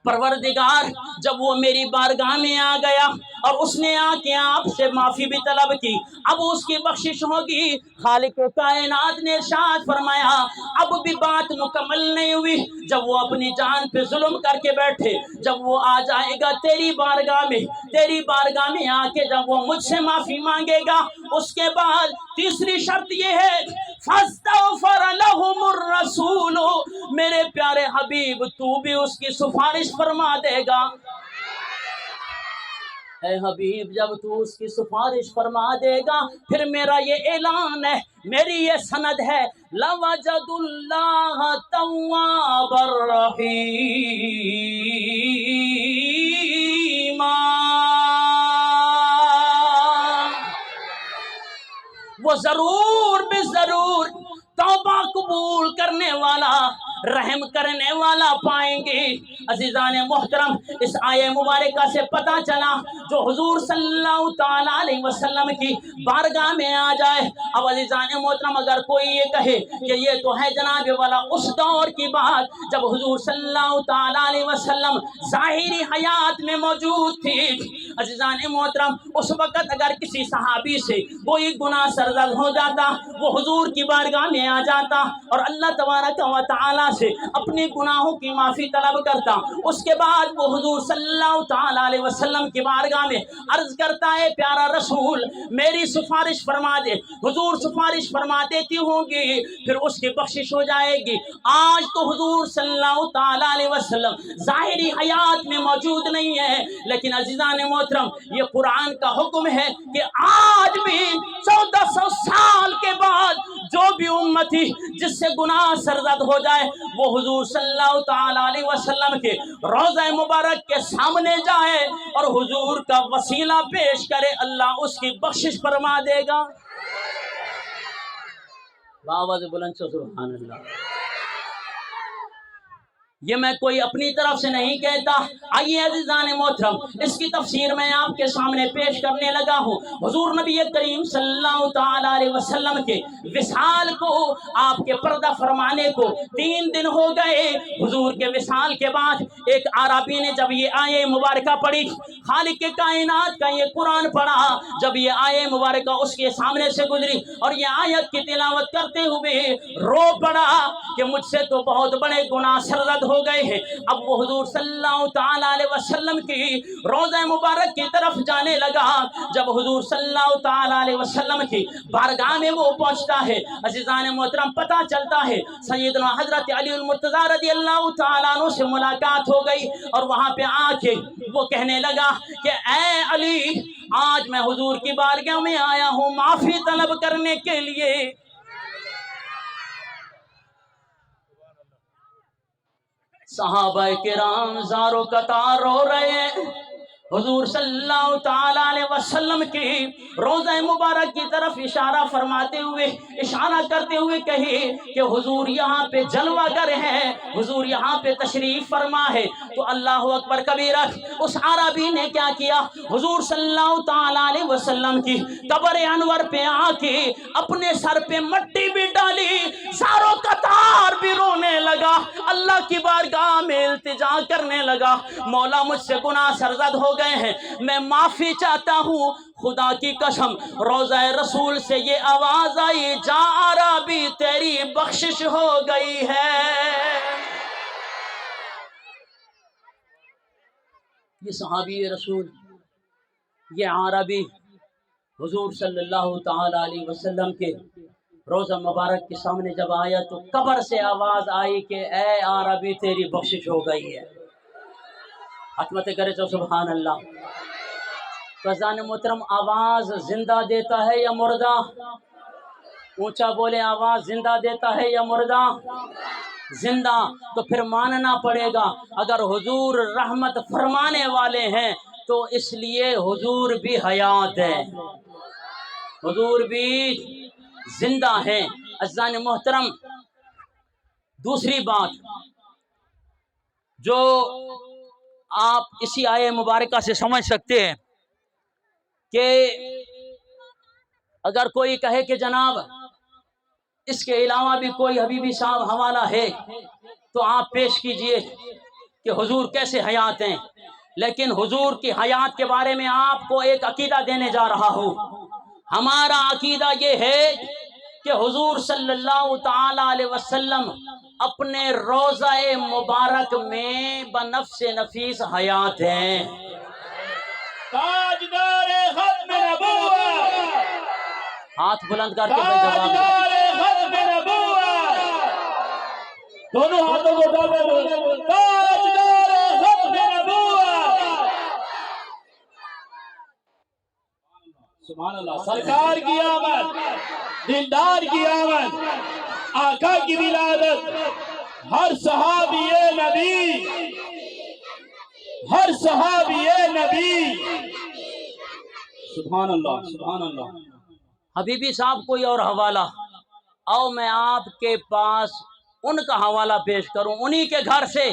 پروردگار جب وہ میری بارگاہ میں آ گیا اور اس نے آ کے آپ سے معافی بھی طلب کی، اب اس کی بخشش ہوگی۔ خالق کائنات نے ارشاد فرمایا اب بھی بات مکمل نہیں ہوئی، جب وہ اپنی جان پہ ظلم کر کے بیٹھے، جب وہ آ جائے گا تیری بارگاہ میں آ کے جب وہ مجھ سے معافی مانگے گا، اس کے بعد تیسری شرط یہ ہے فَاسْتَغْفَرَ لَهُمُ الرَّسُولُ، میرے پیارے حبیب تو بھی اس کی سفارش فرما دے گا۔ اے حبیب جب تو اس کی سفارش فرما دے گا پھر میرا یہ اعلان ہے، میری یہ سند ہے، لَوَجَدُ اللَّهَ تَوَّابًا رَحِيمًا، وہ ضرور بے ضرور توبہ قبول کرنے والا، رحم کرنے والا پائیں گے۔ عزیزان محترم، اس آیے مبارکہ سے پتہ چلا جو حضور صلی اللہ تعالیٰ علیہ وسلم کی بارگاہ میں آ جائے۔ اب عزیزان محترم اگر کوئی یہ کہے کہ یہ تو ہے جناب والا اس دور کی بات جب حضور صلی اللہ تعالیٰ علیہ وسلم ظاہری حیات میں موجود تھی، عزیزان محترم اس وقت اگر کسی صحابی سے کوئی گناہ سرزد ہو جاتا، وہ حضور کی بارگاہ میں آ جاتا اور اللہ تبارک و تعالیٰ سے اپنی گناہوں کی معافی طلب کرتا، اس کے بعد وہ حضور صلی اللہ تعالیٰ علیہ وسلم کی بارگاہ میں عرض کرتا ہے پیارا رسول میری سفارش فرما دے، حضور سفارش فرما دیتی ہوں گی پھر اس کی بخشش ہو جائے گی۔ آج تو حضور صلی اللہ تعالیٰ علیہ وسلم ظاہری حیات میں موجود نہیں ہے، لیکن عزیزان محترم یہ قرآن کا حکم ہے کہ آج بھی 1400 سال کے بعد جو بھی امتی جس سے گناہ سرزد ہو جائے وہ حضور صلی اللہ تعالیٰ علیہ وسلم کے روضہ مبارک کے سامنے جائے اور حضور کا وسیلہ پیش کرے، اللہ اس کی بخشش فرما دے گا۔ آواز بلند سے سبحان اللہ۔ یہ میں کوئی اپنی طرف سے نہیں کہتا، آئیے عزیزان محترم اس کی تفسیر میں آپ کے سامنے پیش کرنے لگا ہوں۔ حضور نبی کریم صلی اللہ تعالیٰ علیہ وسلم کے وصال کو، آپ کے پردہ فرمانے کو 3 دن ہو گئے۔ حضور کے وصال کے بعد ایک عربی نے جب یہ آیے مبارکہ پڑھی، خالق کائنات کا یہ قرآن پڑھا، جب یہ آیے مبارکہ اس کے سامنے سے گزری اور یہ آیت کی تلاوت کرتے ہوئے رو پڑا کہ مجھ سے تو بہت بڑے گناہ سرزد ہو گئے ہیں۔ اب وہ حضور صلی اللہ تعالیٰ علیہ وسلم کی روضہ مبارک کی طرف جانے لگا۔ جب حضور صلی اللہ تعالیٰ علیہ وسلم کی بارگاہ میں وہ پہنچتا ہے، عزیزان محترم پتہ چلتا ہے سیدنا حضرت علی المرتضیٰ رضی اللہ تعالیٰ عنہ سے ملاقات ہو گئی اور وہاں پہ آ کے وہ کہنے لگا کہ اے علی آج میں حضور کی بارگاہ میں آیا ہوں معافی طلب کرنے کے لیے۔ صحابہ کرام زاروں قطار رو رہے ہیں، حضور صلی اللہ تعالیٰ علیہ وسلم کی روضہ مبارک کی طرف اشارہ فرماتے ہوئے، اشارہ کرتے ہوئے کہے کہ حضور یہاں پہ جلوہ گر ہے، حضور یہاں پہ تشریف فرما ہے۔ تو اللہ اکبر کبیرہ، اس عربی نے کیا کیا، حضور صلی اللہ تعالیٰ علیہ وسلم کی قبر انور پہ آ کے اپنے سر پہ مٹی بھی ڈالی، زاروں قطار بھی رونے لگا، اللہ کی بارگاہ میں التجا کرنے لگا، مولا مجھ سے گناہ سرزد ہو گئے ہیں، میں معافی چاہتا ہوں۔ خدا کی قسم روضہ رسول سے یہ آواز آئی جا عربی تیری بخشش ہو گئی ہے۔ یہ صحابی رسول، یہ عربی حضور صلی اللہ تعالیٰ علیہ وسلم کے روضہ مبارک کے سامنے جب آیا تو قبر سے آواز آئی کہ اے عربی تیری بخشش ہو گئی ہے۔ حکمت کرے تو سبحان اللہ۔ فضان محترم آواز زندہ دیتا ہے یا مردہ؟ اونچا بولے آواز زندہ دیتا ہے یا مردہ؟ زندہ۔ تو پھر ماننا پڑے گا اگر حضور رحمت فرمانے والے ہیں تو اس لیے حضور بھی حیات ہے، حضور بھی زندہ ہیں۔ عزیزان محترم دوسری بات جو آپ اسی آیے مبارکہ سے سمجھ سکتے ہیں کہ اگر کوئی کہے کہ جناب اس کے علاوہ بھی کوئی حبیبی صاحب حوالہ ہے تو آپ پیش کیجئے کہ حضور کیسے حیات ہیں، لیکن حضور کی حیات کے بارے میں آپ کو ایک عقیدہ دینے جا رہا ہوں۔ ہمارا عقیدہ یہ ہے کہ حضور صلی اللہ تعالیٰ علیہ وسلم اپنے روضہ مبارک میں بنفس نفیس حیات ہیں۔ تاجدار ختم نبوت، ہاتھ بلند کر کے تاجدار ختم نبوت، دونوں ہاتھوں کو تاجدار ختم نبوت۔ سبحان اللہ. سرکار کی آمد، دلدار کی آمد، آقا کی ولادت، ہر صحابی نبی، ہر صحابی نبی. سبحان اللہ سبحان اللہ. حبیبی صاحب کوئی اور حوالہ، آؤ میں آپ کے پاس ان کا حوالہ پیش کروں، انہی کے گھر سے.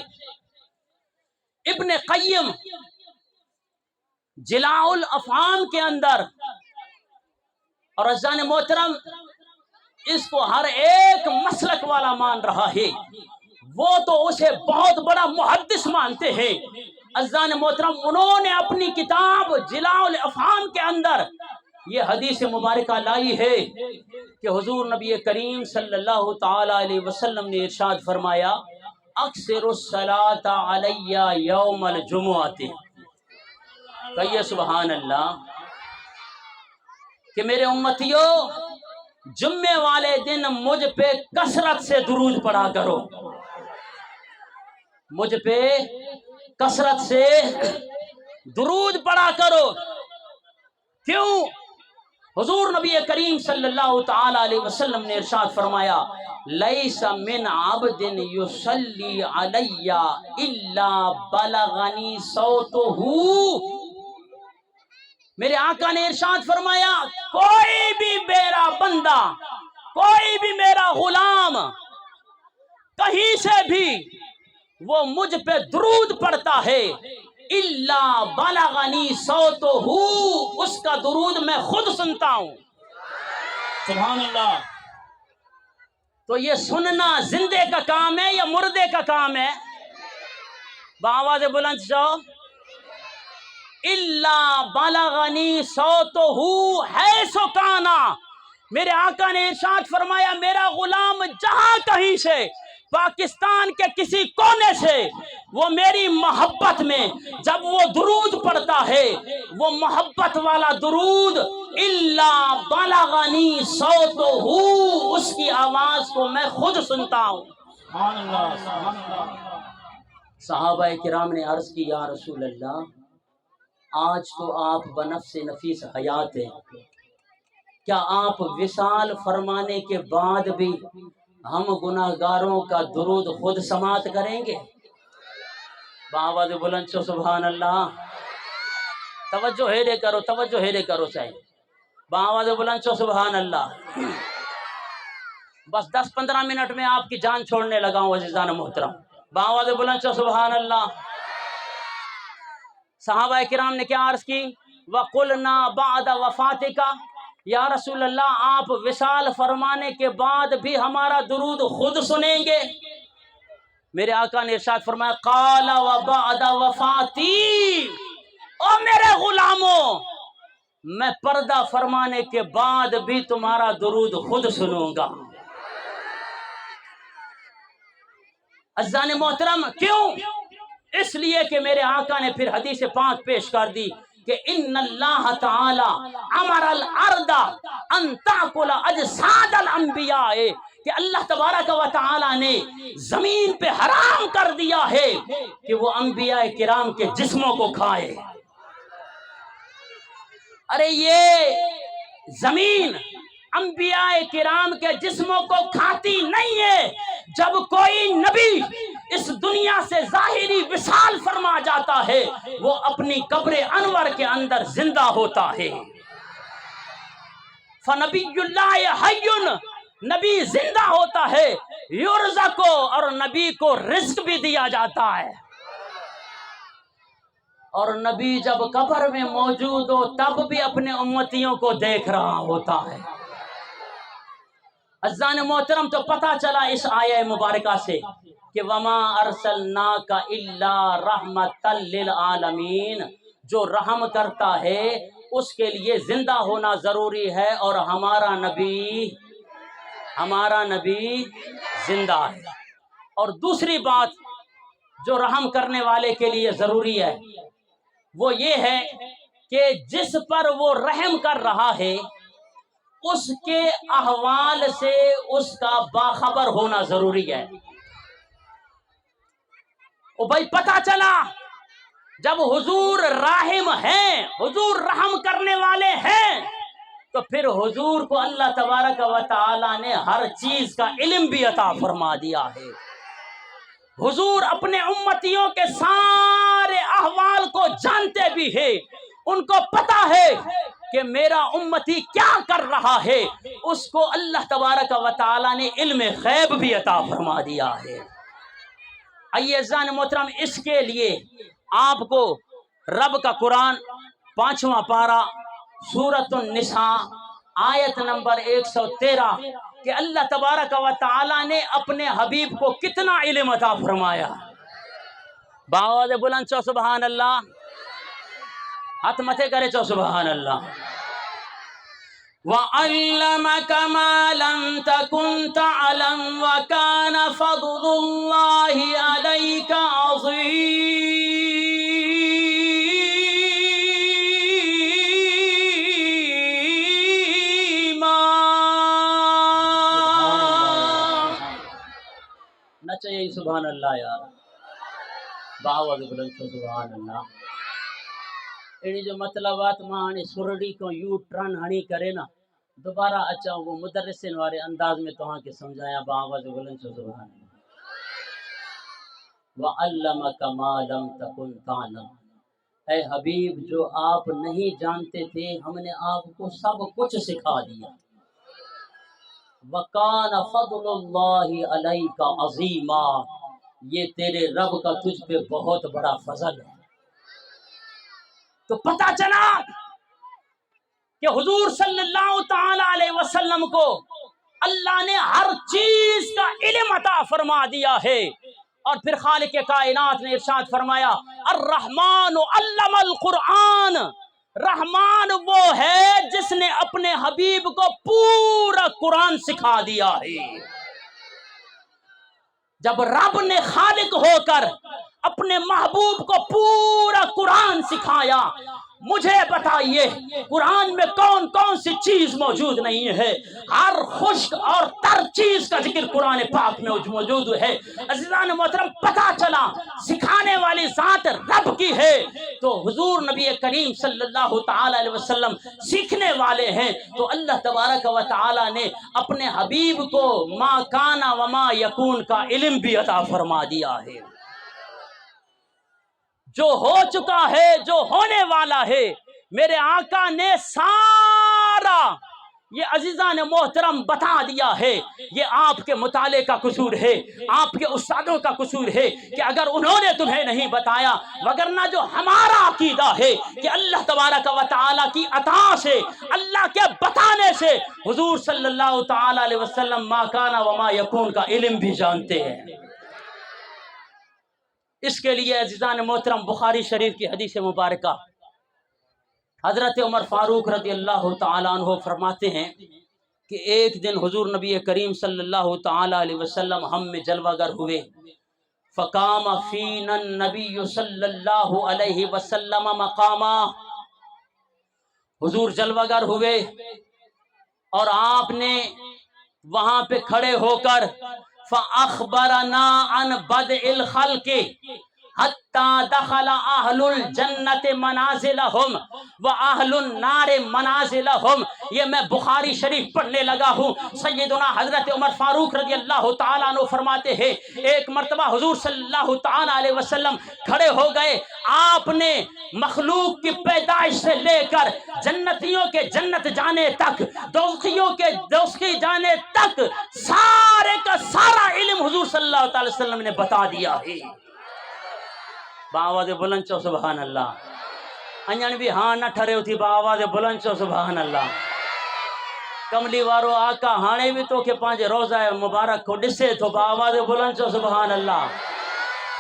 ابن قیم جلاء الافہام کے اندر، اور عزیزان محترم اس کو ہر ایک مسلک والا مان رہا ہے، وہ تو اسے بہت بڑا محدث مانتے ہیں. عزیزان محترم انہوں نے اپنی کتاب جلاء الافہام کے اندر یہ حدیث مبارکہ لائی ہے کہ حضور نبی کریم صلی اللہ تعالی علیہ وسلم نے ارشاد فرمایا اکثر الصلاۃ علی یوم الجمعۃ. کہیے سبحان اللہ کہ میرے امتیوں جمعے والے دن مجھ پہ کثرت سے درود پڑھا کرو، مجھ پہ کثرت سے درود پڑھا کرو. کیوں؟ حضور نبی کریم صلی اللہ تعالی علیہ وسلم نے ارشاد فرمایا لیس من عبد یصلی علی الا بلغنی صوتہ. میرے آقا نے ارشاد فرمایا کوئی بھی میرا بندہ، کوئی بھی میرا غلام کہیں سے بھی وہ مجھ پہ درود پڑھتا ہے الا بلغنی صوتہ، اس کا درود میں خود سنتا ہوں. سبحان اللہ. تو یہ سننا زندے کا کام ہے یا مردے کا کام ہے؟ بآواز بلند شو. الا بلغنی صوتہ حیث کانا. میرے آقا نے ارشاد فرمایا میرا غلام جہاں کہیں سے، پاکستان کے کسی کونے سے، وہ میری محبت میں جب وہ درود پڑھتا ہے، وہ محبت والا درود الا بلغنی صوتہ، اس کی آواز کو میں خود سنتا ہوں. سبحان اللہ سبحان اللہ. صحابہ کرام نے عرض کی یا رسول اللہ آج تو آپ بنفس نفیس حیات ہیں، کیا آپ وصال فرمانے کے بعد بھی ہم گناہگاروں کا درود خود سماعت کریں گے؟ بآواز بلند شو سبحان اللہ. توجہ ہیرے کرو، توجہ ہیرے کرو چاہیے. بآواز بلند شو سبحان اللہ. بس 10-15 منٹ میں آپ کی جان چھوڑنے لگا ہوں عزیزان محترم. بآواز بلند شو سبحان اللہ. صحابہ کرام نے کیا عرض کی؟ وَقُلْنَا بَعْدَ وَفَاتِكَ، یا رسول اللہ آپ وصال فرمانے کے بعد بھی ہمارا درود خود سنیں گے؟ میرے آقا نے ارشاد فرمایا قَالَ وَبَعْدَ وَفَاتِي، او میرے غلاموں میں پردہ فرمانے کے بعد بھی تمہارا درود خود سنوں گا. عزیزان محترم کیوں؟ اس لیے کہ میرے آقا نے پھر حدیث پاک پیش کر دی کہ ان اللہ تعالی امر الارض ان تاکل اجساد الانبیاء، کہ اللہ تبارک و تعالی نے زمین پہ حرام کر دیا ہے کہ وہ انبیاء کرام کے جسموں کو کھائے. ارے یہ زمین انبیاء کرام کے جسموں کو کھاتی نہیں ہے. جب کوئی نبی اس دنیا سے ظاہری وصال فرما جاتا ہے وہ اپنی قبر انور کے اندر زندہ ہوتا ہے. فنبی اللہ حی، نبی زندہ ہوتا ہے، یرزق، اور نبی کو رزق بھی دیا جاتا ہے. اور نبی جب قبر میں موجود ہو تب بھی اپنے امتیوں کو دیکھ رہا ہوتا ہے. عزیزان محترم تو پتہ چلا اس آیہ مبارکہ سے کہ وما ارسلناک الا رحمتا للعالمین، جو رحم کرتا ہے اس کے لیے زندہ ہونا ضروری ہے، اور ہمارا نبی زندہ ہے. اور دوسری بات جو رحم کرنے والے کے لیے ضروری ہے وہ یہ ہے کہ جس پر وہ رحم کر رہا ہے اس کے احوال سے اس کا باخبر ہونا ضروری ہے. او بھائی پتہ چلا جب حضور راحم ہیں، حضور رحم کرنے والے ہیں، تو پھر حضور کو اللہ تبارک و تعالی نے ہر چیز کا علم بھی عطا فرما دیا ہے۔ حضور اپنے امتیوں کے سارے احوال کو جانتے بھی ہیں، ان کو پتا ہے کہ میرا امتی کیا کر رہا ہے، اس کو اللہ تبارک و تعالی نے علم غیب بھی عطا فرما دیا ہے۔ آئیے عزیزان محترم، اس کے لیے آپ کو رب کا قرآن 5واں پارہ سورۃ النساء آیت نمبر 113 کہ اللہ تبارک و تعالی نے اپنے حبیب کو کتنا علم عطا فرمایا۔ باواز بلند چو سبحان اللہ، ہاتھ متھے کرے چو سبحان اللہ۔ وَعَلَّمَكَ مَا لَمْ تَكُنْ تَعْلَمْ وَكَانَ فَضْلُ اللَّهِ عَلَيْكَ نہ چاہیے سبحان اللہ یار، باواز بلند چو سبحان اللہ۔ اڑی جو مطلبات ماں ہاں سرڑی کو یو ٹرن ہنی کرے نا دوبارہ اچھا وہ مدرسین والے انداز میں تو ہاں کے سمجھایا باواز بلند چو سبحان اللہ۔ وَعَلَّمَكَ مَا لَمْ تَكُنْ تَعْلَمْ، اے حبیب جو آپ نہیں جانتے تھے ہم نے آپ کو سب کچھ سکھا دیا۔ وَكَانَ فَضْلُ اللَّهِ عَلَيْكَ عَظِيمًا، یہ تیرے رب کا تجھ پہ بہت بڑا فضل ہے۔ تو پتہ چلا کہ حضور صلی اللہ تعالی علیہ وسلم کو اللہ نے ہر چیز کا علم عطا فرما دیا ہے۔ اور پھر خالق کائنات نے ارشاد فرمایا الرحمن علم القرآن، رحمان وہ ہے جس نے اپنے حبیب کو پورا قرآن سکھا دیا ہے۔ جب رب نے خالق ہو کر اپنے محبوب کو پورا قرآن سکھایا، مجھے بتائیے قرآن میں کون کون سی چیز موجود نہیں ہے؟ ہر خشک اور تر چیز کا ذکر قرآن پاک میں موجود ہے۔ عزیزان محترم، پتہ چلا سکھانے والی ذات رب کی ہے، تو حضور نبی کریم صلی اللہ تعالی علیہ وسلم سیکھنے والے ہیں، تو اللہ تبارک و تعالی نے اپنے حبیب کو ما کانا وما یکون کا علم بھی عطا فرما دیا ہے۔ جو ہو چکا ہے، جو ہونے والا ہے، میرے آقا نے سارا یہ عزیزان محترم بتا دیا ہے۔ یہ آپ کے مطالعے کا قصور ہے، آپ کے استادوں کا قصور ہے کہ اگر انہوں نے تمہیں نہیں بتایا، وگرنہ جو ہمارا عقیدہ ہے کہ اللہ تبارک و تعالیٰ کی عطا سے، اللہ کے بتانے سے حضور صلی اللہ تعالی علیہ وسلم ما کانا وما یکون کا علم بھی جانتے ہیں۔ اس کے لیے عزیزان محترم بخاری شریف کی حدیث مبارکہ حضرت عمر فاروق رضی اللہ تعالیٰ عنہ فرماتے ہیں کہ ایک دن حضور نبی کریم صلی اللہ تعالیٰ علیہ وسلم ہم میں جلوہ گر ہوئے، فقام فینا النبی صلی اللہ علیہ وسلم مقاما، حضور جلوہ گر ہوئے اور آپ نے وہاں پہ کھڑے ہو کر فَأَخْبَرَنَا عَنْ بَدْءِ الْخَلْقِ حَتَّى دَخَلَ أَهْلُ الْجَنَّةِ مَنَازِلَهُمْ وَأَهْلُ النَّارِ مَنَازِلَهُمْ۔ یہ میں بخاری شریف پڑھنے لگا ہوں۔ سیدنا حضرت عمر فاروق رضی اللہ تعالیٰ عنہ فرماتے ہیں ایک مرتبہ حضور صلی اللہ تعالیٰ علیہ وسلم کھڑے ہو گئے، آپ نے مخلوق کی پیدائش سے لے کر جنتیوں کے جنت جانے تک، دوزخیوں کے دوزخی جانے تک سارے کا سارا علم حضور صلی اللہ تعالی وسلم نے بتا دیا ہے۔ باواز بلند چو سبحان اللہ۔ انجن بھی ہاں نہ ٹھرے تھی، باواز بلند چو سبحان اللہ۔ کملی وارو آقا ہانے بھی تو کہ پانچ روزہ مبارک کو ڈسے تو باواز بلند چو سبحان اللہ۔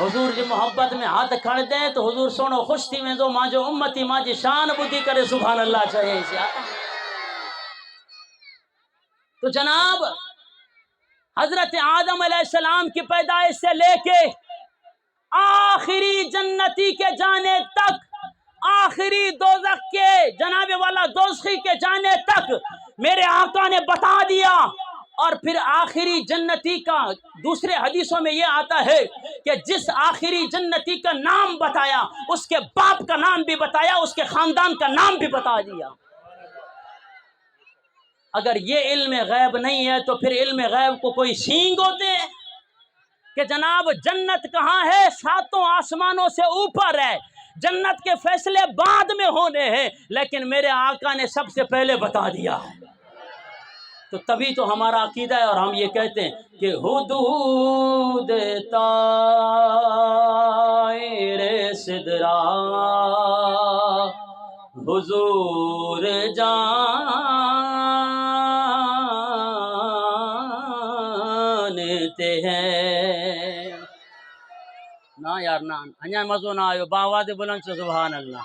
حضور جی محبت میں ہاتھ کھڑ دیں تو حضور سونو خوش تھی میں ماں جو امتی ماں جی شان بدھی کرے سبحان اللہ چاہیے اسی آقا۔ تو جناب حضرت آدم علیہ السلام کی پیدائش سے لے کے آخری جنتی کے جانے تک، آخری دوزخ کے جناب والا دوزخی کے جانے تک میرے آقا نے بتا دیا۔ اور پھر آخری جنتی کا دوسرے حدیثوں میں یہ آتا ہے کہ جس آخری جنتی کا نام بتایا اس کے باپ کا نام بھی بتایا، اس کے خاندان کا نام بھی بتا دیا۔ اگر یہ علم غیب نہیں ہے تو پھر علم غیب کو کوئی سینگ ہوتے ہیں کہ جناب جنت کہاں ہے؟ ساتوں آسمانوں سے اوپر ہے، جنت کے فیصلے بعد میں ہونے ہیں، لیکن میرے آقا نے سب سے پہلے بتا دیا ہے۔ تو تبھی تو ہمارا عقیدہ ہے، اور ہم یہ کہتے ہیں کہ حدود طائر سدرا حضور جانتے ہیں نا یار نا انجا مزو نہ آئے باواز بلند سے سبحان اللہ۔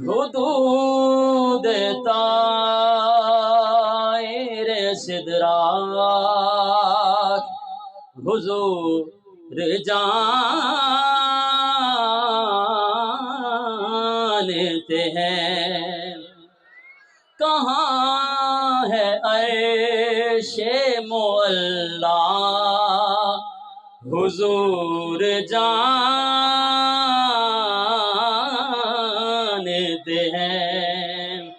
حدود طائر سدرات حضور جانتے ہیں، کہاں ہے عرش معلا حضور جانتے ہیں،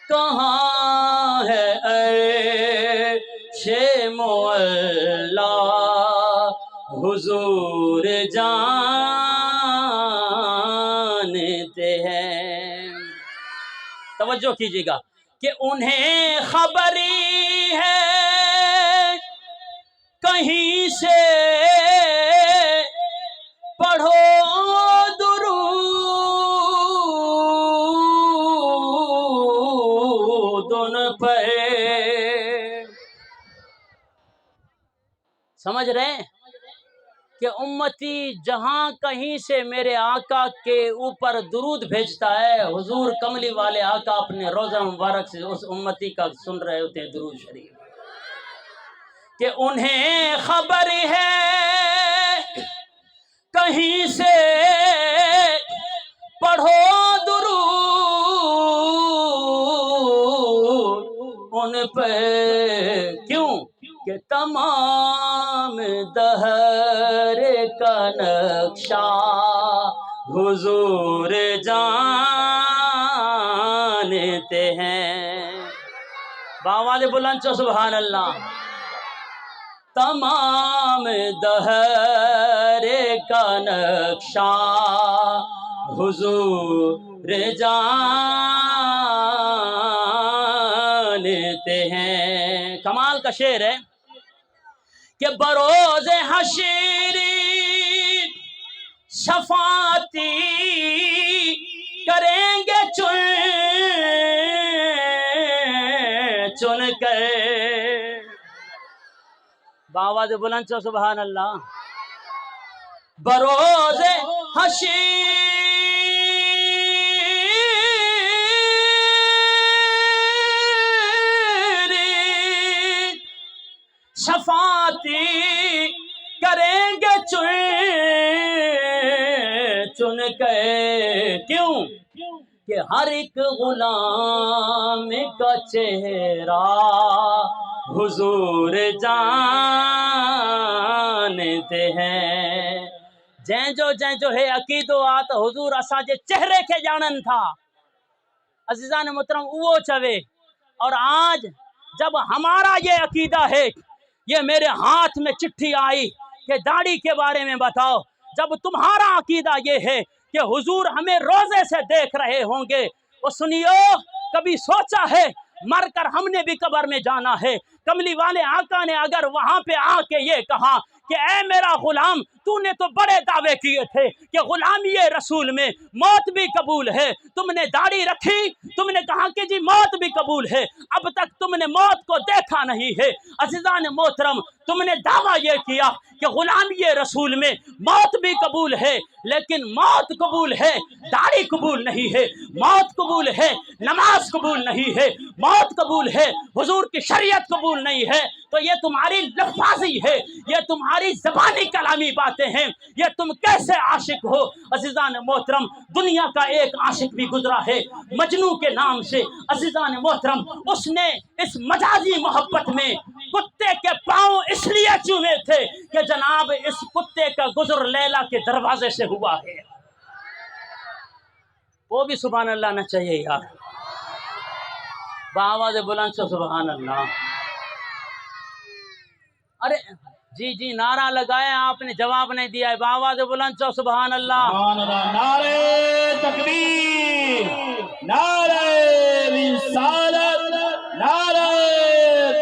کہاں ہے عرش معلا حضور جانتے ہیں۔ توجہ کیجیے گا کہ انہیں خبری ہے کہیں سے پڑھو درود ان پہ، سمجھ رہے ہیں کہ امتی جہاں کہیں سے میرے آقا کے اوپر درود بھیجتا ہے، حضور کملی والے آقا اپنے روضہ مبارک سے اس امتی کا سن رہے ہوتے ہیں درود شریف، کہ انہیں خبر ہے کہیں سے پڑھو درود ان پہ، کیوں کہ تمام دہر کا نقشہ حضور جانتے ہیں۔ باواز بلند چو سبحان اللہ۔ تمام دہر کا نقشہ حضور جانتے ہیں۔ کمال کا شعر ہے کہ بروز حشر شفاعتی کریں گے چن چن کر، باواز بلند چو سبحان اللہ۔ بروز حشر شفاعتی کریں گے چن چن کے، کیوں کہ ہر ایک غلام کا چہرہ حضور جانتے ہیں۔ جن جو ہے عقیدو آت حضور اساں جے چہرے کے جانن تھا، عزیزان محترم وہ چوے، اور آج جب ہمارا یہ عقیدہ ہے، یہ میرے ہاتھ میں چٹھی آئی کہ داڑھی کے بارے میں بتاؤ، جب تمہارا عقیدہ یہ ہے کہ حضور ہمیں روزے سے دیکھ رہے ہوں گے، وہ سنیو کبھی سوچا ہے مر کر ہم نے بھی قبر میں جانا ہے؟ کملی والے آقا نے اگر وہاں پہ آ کے یہ کہا کہ اے میرا غلام، تو نے تو بڑے دعوے کیے تھے کہ غلامی رسول میں موت بھی قبول ہے، تم نے داڑھی رکھی، تم نے کہا کہ جی موت بھی قبول ہے، اب تک تم نے موت کو دیکھا نہیں ہے۔ عزیزان محترم، تم نے دعویٰ یہ کیا کہ غلامی رسول میں موت بھی قبول ہے، لیکن موت قبول ہے، داڑھی قبول نہیں ہے، موت قبول ہے، نماز قبول نہیں ہے، موت قبول ہے، حضور کی شریعت قبول نہیں ہے، تو یہ تمہاری لفاظی ہے، یہ تمہاری زبانی کلامی باتیں ہیں، یہ تم کیسے عاشق ہو؟ عزیزان محترم، دنیا کا ایک عاشق بھی گزرا ہے مجنو کے نام سے، عزیزان محترم، اس نے اس مجازی محبت میں کتے کے پاؤں اس لیے چومے تھے کہ جناب اس کتے کا گزر لیلا کے دروازے سے ہوا ہے۔ وہ بھی سبحان اللہ نہ چاہیے یار۔ بآواز بلند سے سبحان اللہ. ارے جی جی نعرہ لگایا آپ نے، جواب نہیں دیا ہے. بآواز بلند سے سبحان اللہ. سبحان اللہ. نعرہ تکبیر، نعرہ رسالت، نعرہ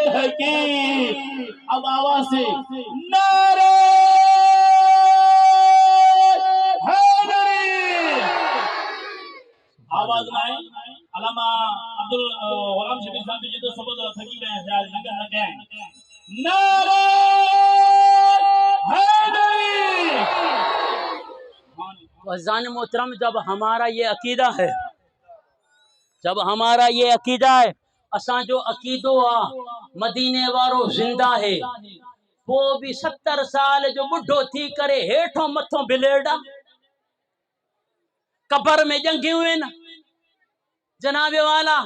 تحقیق. اب آواز سے نعرہ حیدری. آواز نہ آئی. علامہ عبدالغلام شبیر صاحب جی تو سبب تھکی ہیں شاید لنگر نہ کہیں. نعرہ حیدری. عزیزان محترم، جب ہمارا یہ عقیدہ ہے، جب ہمارا یہ عقیدہ ہے، اساں جو عقیدو آ مدینے وارو زندہ ہے، وہ بھی 70 سال جو بڈھو تھی کرے ہیٹھوں متھوں بلیڈا قبر میں جنگی ہوئے نا جناب والا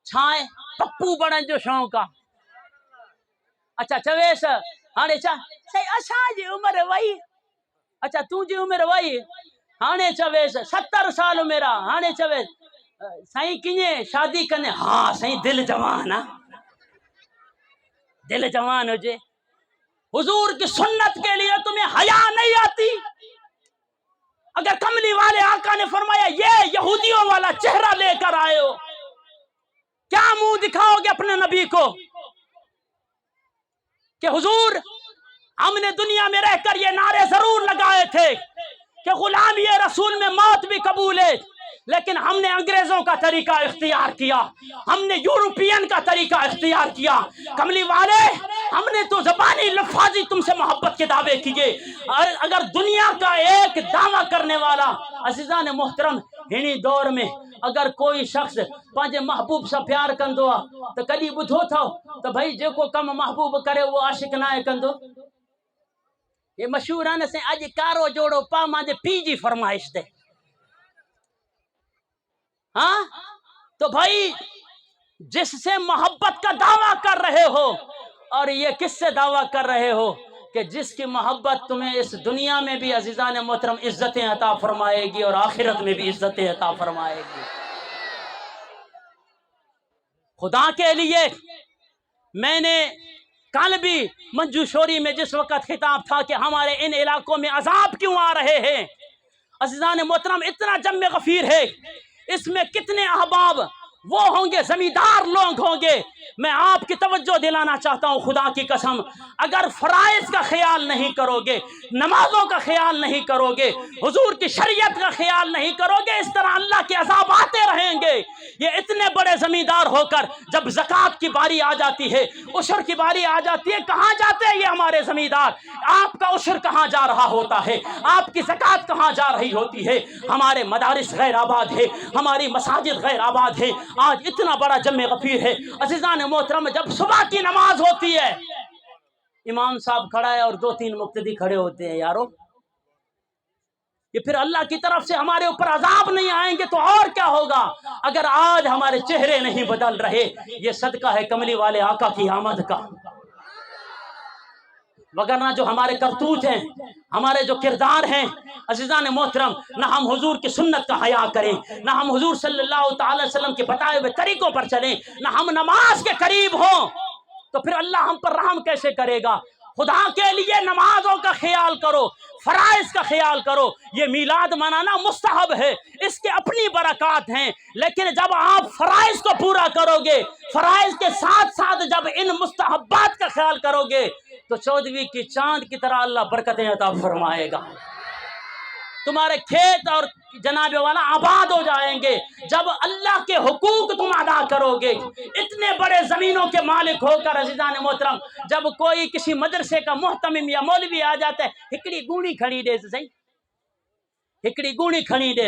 چھائے پپو بڑھن جو شوق آ. اچھا چویس ہانے چا سی اساں جی عمر وئی. اچھا تو جی عمر وئی ہانے چویس 70 سال میرا. ہانے چویس سائیں کنہیں شادی کرنے. ہاں سائیں دل جوان ہاں، دل جوان ہو جے. حضور کی سنت کے لیے تمہیں حیا نہیں آتی؟ اگر کملی والے آقا نے فرمایا یہ یہودیوں والا چہرہ لے کر آئے ہو، کیا منہ دکھاؤ گے اپنے نبی کو کہ حضور ہم نے دنیا میں رہ کر یہ نعرے ضرور لگائے تھے کہ غلامی رسول میں موت بھی قبول ہے، لیکن ہم نے انگریزوں کا طریقہ اختیار کیا، ہم نے یورپین کا طریقہ اختیار کیا. کملی والے ہم نے تو زبانی لفاظی تم سے محبت کے دعوے کیے. اگر دنیا کا ایک دعویٰ کرنے والا عزیزان محترم ہنی دور میں اگر کوئی شخص پانچے محبوب سے پیار کندو تو کدی بدھو تھا تو بھائی جو کو کم محبوب کرے وہ عاشق نہ کندو. یہ مشہور ہے نا سے اج کارو جوڑو پا مانجے پی جی فرمائش دے. ہاں تو بھائی جس سے محبت کا دعویٰ کر رہے ہو، اور یہ کس سے دعویٰ کر رہے ہو کہ جس کی محبت تمہیں اس دنیا میں بھی عزیزان محترم عزتیں عطا فرمائے گی اور آخرت میں بھی عزتیں عطا فرمائے گی. خدا کے لیے میں نے کل بھی منجو شوری میں جس وقت خطاب تھا کہ ہمارے ان علاقوں میں عذاب کیوں آ رہے ہیں، عزیزان محترم اتنا جم غفیر ہے، اس میں کتنے احباب وہ ہوں گے، زمیندار لوگ ہوں گے. میں آپ کی توجہ دلانا چاہتا ہوں خدا کی قسم، اگر فرائض کا خیال نہیں کرو گے، نمازوں کا خیال نہیں کرو گے، حضور کی شریعت کا خیال نہیں کرو گے، اس طرح اللہ کے عذاب آتے رہیں گے. یہ اتنے بڑے زمیندار ہو کر جب زکوٰۃ کی باری آ جاتی ہے، عشر کی باری آ جاتی ہے، کہاں جاتے ہیں یہ ہمارے زمیندار؟ آپ کا عشر کہاں جا رہا ہوتا ہے؟ آپ کی زکوٰۃ کہاں جا رہی ہوتی ہے؟ ہمارے مدارس غیر آباد ہے، ہماری مساجد غیر آباد ہے. آج اتنا بڑا جمع غفیر ہے عزیزان محترم، جب صبح کی نماز ہوتی ہے امام صاحب کھڑا ہے اور 2-3 مقتدی کھڑے ہوتے ہیں. یارو یہ پھر اللہ کی طرف سے ہمارے اوپر عذاب نہیں آئیں گے تو اور کیا ہوگا؟ اگر آج ہمارے چہرے نہیں بدل رہے، یہ صدقہ ہے کملی والے آقا کی آمد کا. وگرنہ جو ہمارے کرتوت ہیں، ہمارے جو کردار ہیں عزیزان محترم، نہ ہم حضور کی سنت کا حیا کریں، نہ ہم حضور صلی اللہ تعالی وسلم کے بتائے ہوئے طریقوں پر چلیں، نہ ہم نماز کے قریب ہوں، تو پھر اللہ ہم پر رحم کیسے کرے گا؟ خدا کے لیے نمازوں کا خیال کرو، فرائض کا خیال کرو. یہ میلاد منانا مستحب ہے، اس کے اپنی برکات ہیں، لیکن جب آپ فرائض کو پورا کرو گے، فرائض کے ساتھ ساتھ جب ان مستحبات کا خیال کرو گے تو 14ویں کی چاند کی طرح اللہ برکتیں عطا فرمائے گا. تمہارے کھیت اور جناب والا آباد ہو جائیں گے جب اللہ کے حقوق تم ادا کرو گے. اتنے بڑے زمینوں کے مالک ہو کر عزیزان محترم، جب کوئی کسی مدرسے کا محتمم یا مولوی آ جاتا ہے، ہکڑی گونی کھڑی دے صحیح، ہکڑی گونی کھڑی دے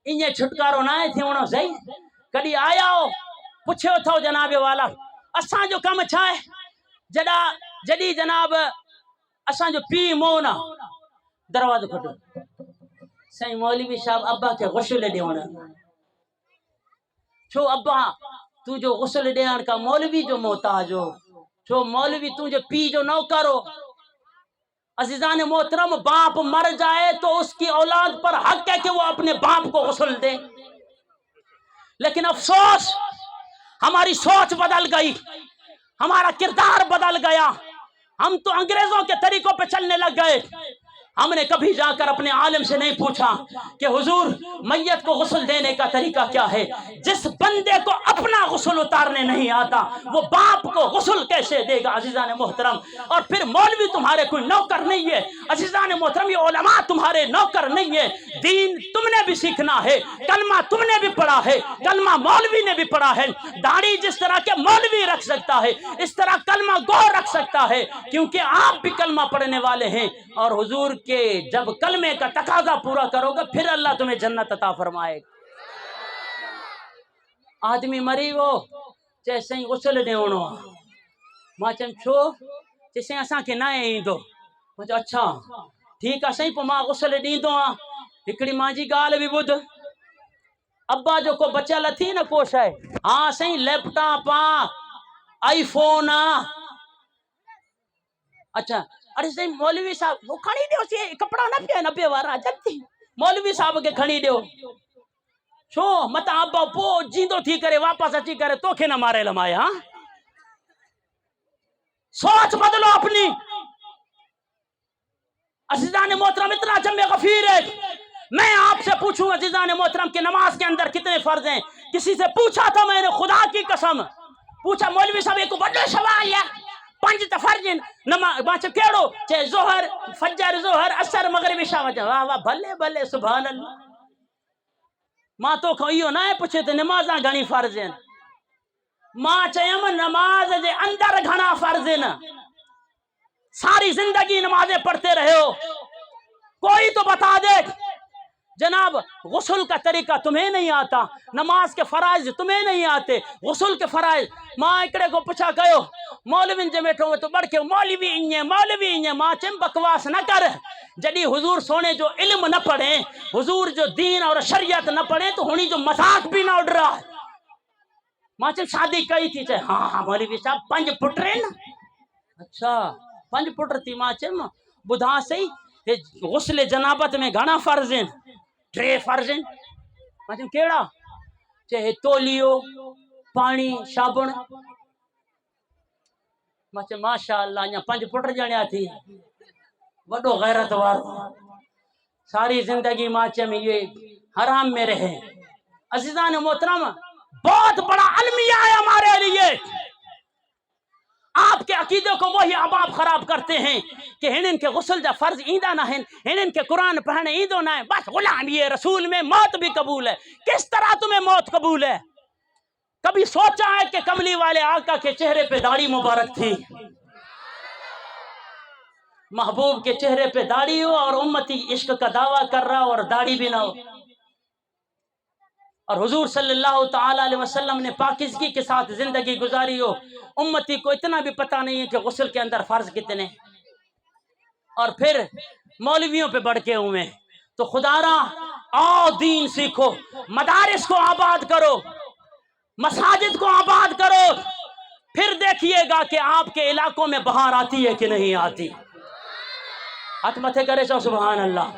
انہیں چھٹکارو نہ تھی انہوں صحیح. کدی آیا ہو پوچھو تھو جناب والا اساں جو کم چھائے جدی جناب اساں جو پی مونا دروازہ کھٹو سائیں مولوی صاحب ابا کے غسل دیونا چھو ابا تو جو غسل دیان کا مولوی جو محتاج ہو، چھو مولوی تو جو پی جو نوکر ہو. عزیزان محترم باپ مر جائے تو اس کی اولاد پر حق ہے کہ وہ اپنے باپ کو غسل دے، لیکن افسوس ہماری سوچ بدل گئی، ہمارا کردار بدل گیا، ہم تو انگریزوں کے طریقوں پہ چلنے لگ گئے۔ ہم نے کبھی جا کر اپنے عالم سے نہیں پوچھا کہ حضور میت کو غسل دینے کا طریقہ کیا ہے؟ جس بندے کو اپنا غسل اتارنے نہیں آتا وہ باپ کو غسل کیسے دے گا؟ عزیزان محترم، اور پھر مولوی تمہارے کوئی نوکر نہیں ہے، عزیزان محترم یہ علماء تمہارے نوکر نہیں ہے، دین تم نے بھی سیکھنا ہے، کلمہ تم نے بھی پڑھا ہے، کلمہ مولوی نے بھی پڑھا ہے۔ داڑھی جس طرح کے مولوی رکھ سکتا ہے اس طرح کلمہ گو رکھ سکتا ہے، کیونکہ آپ بھی کلمہ پڑھنے والے ہیں، اور حضور کہ جب کلمے کا تقاضا پورا کرو گے پھر اللہ تمہیں جنت عطا فرمائے گا۔ آدمی مری وہ جیسے ہی غسل دیونو ماں چم چھو جیسے اساں کے نہ ایندو مجھے اچھا ٹھیک ہے صحیح پو ماں غسل دیندو ہاں۔ ہکڑی ماں جی گال بھی بدھ، ابا جو کو بچل تھی نا کوش ہے ہاں صحیح لیپ ٹاپ آئی فون اچھا ارے صحیح مولوی صاحب وہ کھڑی دیو سی کپڑا نہ پیا نبے وارا جتی مولوی صاحب کے کھڑی دیو چھو متا ابا پو جیندو تھی کرے واپس اچھی کرے تو کھے نہ مارے لمائے ہاں۔ سوچ بدلو اپنی۔ عزیزان محترم اتنا جمع غفیر ہے، میں آپ سے پوچھوں عزیزان محترم کہ نماز کے اندر کتنے فرض ہیں؟ کسی سے پوچھا تھا میں نے خدا کی قسم، پوچھا مولوی صاحب ایک بڑا سوال ہے 5 فرض نماز باچ کیڑو چے ظہر فجر ظہر عصر مغرب عشاء واہ واہ بھلے بھلے سبحان اللہ۔ ماں تو کھوئیو نہ پوچھے تے نمازاں گھنی فرض ہیں، ماں چیم نماز دے اندر گھنا فرض ہیں، ساری زندگی نمازیں پڑھتے رہے ہو، کوئی تو بتا دے جناب غسل کا طریقہ تمہیں نہیں آتا، نماز کے فرائض تمہیں نہیں آتے، غسل کے فرائض ماں اکڑے کو پوچھا گئو مولوی جے بیٹھو تو بڑھ کے مولوی انہیں ماں چم بکواس نہ کر، جدی حضور سونے جو علم نہ پڑھیں، حضور جو دین اور شریعت نہ پڑھیں تو ہونی جو مذاق بھی نہ اڑ رہا ہے۔ ماں چم شادی کئی تھی چاہے ہاں مولوی صاحب 5 پٹرے نا اچھا 5 پٹر تھی ماں چم بدھا سہی غسل جنابت میں گھنا فرض ہیں 3 فرض ہیں ماں چم کیڑا چاہے تولیو پانی صابن ماں چم ماشاءاللہ یہاں 5 پٹر جانیا تھی وڈو غیرت وارو ساری زندگی ماں چم یہ حرام میں رہے۔ عزیزان محترم بہت بڑا المیہ ہے ہمارے لیے، آپ کے عقیدے کو وہی احباب خراب کرتے ہیں کہ ہنن کے غسل جا فرض ایندہ نہ ہیں، ہنن کے قرآن پڑھنے ایندو نہ ہیں، بس غلام یہ رسول میں موت بھی قبول ہے۔ کس طرح تمہیں موت قبول ہے؟ کبھی سوچا ہے کہ کملی والے آقا کے چہرے پہ داڑھی مبارک تھی، محبوب کے چہرے پہ داڑھی ہو اور امتی عشق کا دعویٰ کر رہا اور داڑھی بھی نہ ہو، اور حضور صلی اللہ تعالی علیہ وسلم نے پاکیزگی کے ساتھ زندگی گزاری ہو، امتی کو اتنا بھی پتہ نہیں ہے کہ غسل کے اندر فرض کتنے، اور پھر مولویوں پہ بڑھ کے ہوئے۔ تو خدا را آؤ دین سیکھو، مدارس کو آباد کرو، مساجد کو آباد کرو، پھر دیکھیے گا کہ آپ کے علاقوں میں بہار آتی ہے کہ نہیں آتی۔ ہاتھ متھے کرے چاہو سبحان اللہ۔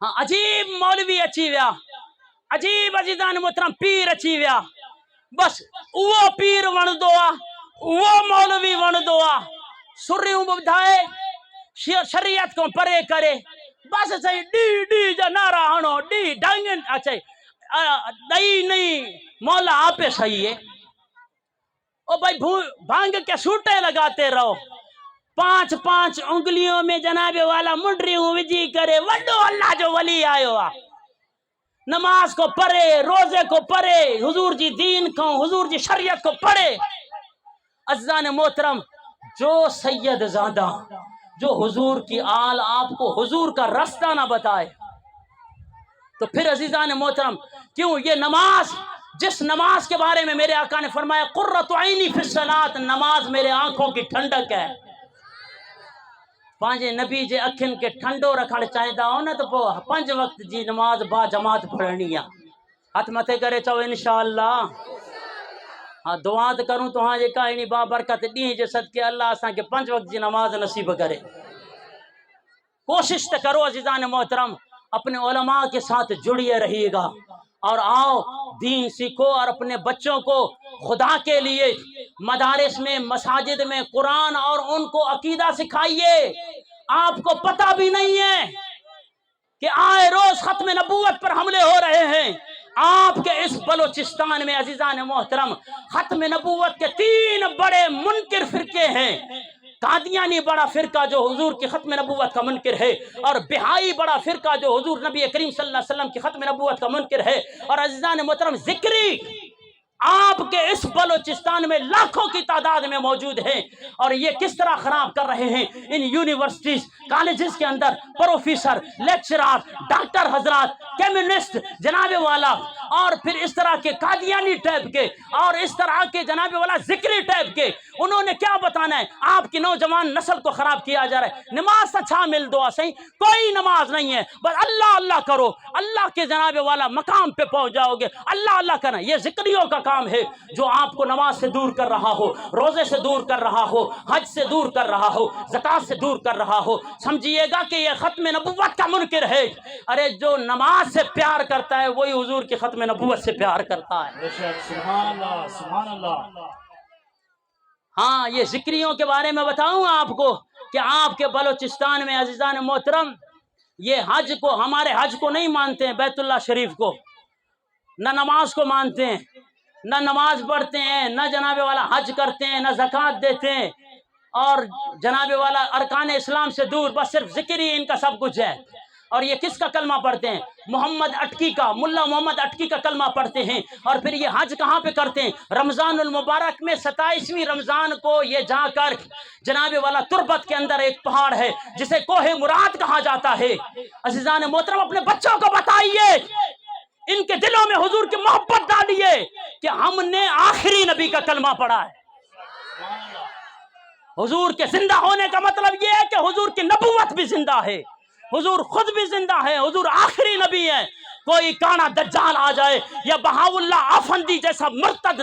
ہاں عجیب مولوی اچھی ویا، عجیب عزیزان محترم پیر اچھی ویا، بس وہ پیر ون دوا وہ مولوی ون دوا سریوں بدھائے شریعت کو پرے کرے، بس صحیح ڈی ڈی جا نعرہ ہنو ڈی ڈنگن اچھا دئی نہیں مولا آپ صحیح ہے۔ او بھائی بھانگ کے سوٹے لگاتے رہو، 5 انگلیوں میں جناب والا منڈریوں وجی کرے وڈو اللہ جو ولی آئے ہوا، نماز کو پڑھے، روزے کو پڑھے، حضور جی دین کو حضور جی شریعت کو پڑھے۔ عزیزان محترم جو سید زادہ جو حضور کی آل آپ کو حضور کا رستہ نہ بتائے تو پھر عزیزان محترم کیوں یہ نماز، جس نماز کے بارے میں میرے آقا نے فرمایا قرۃ عینی فی الصلاۃ، نماز میرے آنکھوں کی ٹھنڈک ہے، پانچے نبی جے اکھن کے ٹھنڈو رکھڑ چاہیدا ہو نا تو 5 وقت جی نماز با جماعت پڑھنی ہے۔ ہاتھ متھے کرے چاہو انشاءاللہ۔ ہاں دعا کروں تو ہاں جے کائنی با برکت ڈی جے صدقے اللہ اساں کے 5 وقت جی نماز نصیب کرے۔ کوشش تو کرو عزیزان محترم، اپنے علماء کے ساتھ جڑیے رہیے گا، اور آؤ دین سیکھو اور اپنے بچوں کو خدا کے لیے مدارس میں مساجد میں قرآن اور ان کو عقیدہ سکھائیے۔ آپ کو پتہ بھی نہیں ہے کہ آئے روز ختم نبوت پر حملے ہو رہے ہیں۔ آپ کے اس بلوچستان میں عزیزان محترم ختم نبوت کے 3 بڑے منکر فرقے ہیں۔ قادیانی بڑا فرقہ جو حضور کی ختم نبوت کا منکر ہے، اور بہائی بڑا فرقہ جو حضور نبی کریم صلی اللہ علیہ وسلم کی ختم نبوت کا منکر ہے، اور عزیزان محترم ذکری آپ کے اس بلوچستان میں لاکھوں کی تعداد میں موجود ہیں۔ اور یہ کس طرح خراب کر رہے ہیں ان یونیورسٹیز کالجز کے اندر پروفیسر لیکچرار ڈاکٹر حضرات کیمسٹ جناب والا، اور پھر اس طرح کے قادیانی ٹائپ کے اور اس طرح کے جناب والا ذکری ٹائپ کے، انہوں نے کیا بتانا ہے؟ آپ کی نوجوان نسل کو خراب کیا جا رہا ہے۔ نماز اچھا مل دعا صحیح، کوئی نماز نہیں ہے، بس اللہ اللہ کرو، اللہ کے جناب والا مقام پہ پہنچ جاؤ گے۔ اللہ اللہ کرنا یہ ذکریوں کا کام ہے، جو آپ کو نماز سے دور کر رہا ہو، روزے سے دور کر رہا ہو، حج سے دور کر رہا ہو، زکات سے دور کر رہا ہو، سمجھیے گا کہ یہ ختم نبوت کا منکر ہے۔ ارے جو نماز سے پیار کرتا ہے وہی حضور کی ختم نبوت سے پیار کرتا ہے۔ سبحان اللہ سبحان اللہ۔ ہاں یہ ذکریوں کے بارے میں بتاؤں آپ کو کہ آپ کے بلوچستان میں عزیزان محترم یہ حج کو، ہمارے حج کو نہیں مانتے ہیں، بیت اللہ شریف کو، نہ نماز کو مانتے ہیں، نہ نماز پڑھتے ہیں، نہ جناب والا حج کرتے ہیں، نہ زکوٰۃ دیتے ہیں، اور جناب والا ارکان اسلام سے دور، بس صرف ذکر ہی ان کا سب کچھ ہے۔ اور یہ کس کا کلمہ پڑھتے ہیں؟ محمد اٹکی کا، ملا محمد اٹکی کا کلمہ پڑھتے ہیں۔ اور پھر یہ حج کہاں پہ کرتے ہیں؟ رمضان المبارک میں 27ویں رمضان کو یہ جا کر جناب والا تربت کے اندر ایک پہاڑ ہے جسے کوہ مراد کہا جاتا ہے۔ عزیزان محترم اپنے بچوں کو بتائیے، ان کے دلوں میں حضور کی محبت ڈالیے کہ ہم نے آخری نبی کا کلمہ پڑھا ہے۔ حضور کے زندہ ہونے کا مطلب یہ ہے کہ حضور کی نبوت بھی زندہ ہے، حضور خود بھی زندہ ہے، حضور آخری نبی ہے۔ کوئی کانا دجال آ جائے یا بہاء اللہ آفندی جیسا مرتد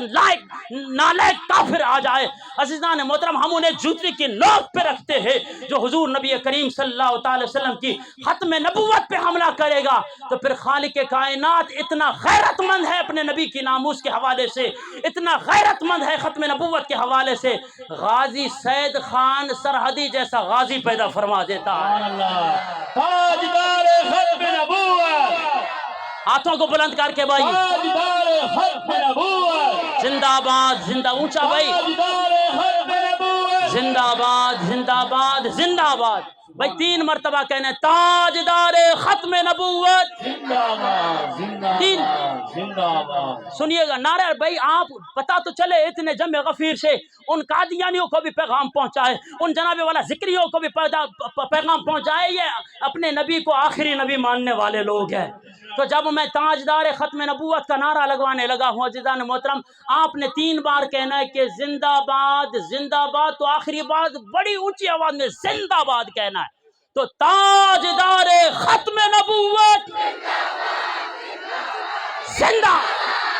نالائق کافر آ جائے، عزیزان محترم ہم انہیں جوتی کی نوک پہ رکھتے ہیں۔ جو حضور نبی کریم صلی اللہ تعالی وسلم کی ختم نبوت پہ حملہ کرے گا تو پھر خالق کائنات اتنا غیرت مند ہے اپنے نبی کی ناموس کے حوالے سے، اتنا غیرت مند ہے ختم نبوت کے حوالے سے، غازی سید خان سرحدی جیسا غازی پیدا فرما دیتا ہے۔ تاجدار ختم نبوت، ہاتھوں کو بلند کر کے بھائی، تاجدار ختم نبوت، زندہ آباد، زندہ اونچا بھائی، تاجدار ختم نبوت، زندہ آباد زندہ آباد زندہ آباد بھائی 3 مرتبہ کہنے تاجدار ختم نبوت۔ زندہ آباد زندہ تین آباد زندہ آباد۔ سنیے گا نعرہ بھائی، آپ پتا تو چلے اتنے جمع غفیر سے ان قادیانیوں کو بھی پیغام پہنچائے، ان جناب والا ذکریوں کو بھی پیغام پہنچائے، یہ اپنے نبی کو آخری نبی ماننے والے لوگ ہیں۔ تو جب میں تاجدار ختم نبوت کا نعرہ لگوانے لگا ہوں عزیزان محترم، آپ نے 3 بار کہنا ہے کہ زندہ باد زندہ باد، تو آخری بات بڑی اونچی آواز میں زندہ باد کہنا ہے۔ تو تاجدار ختم نبوت زندہ،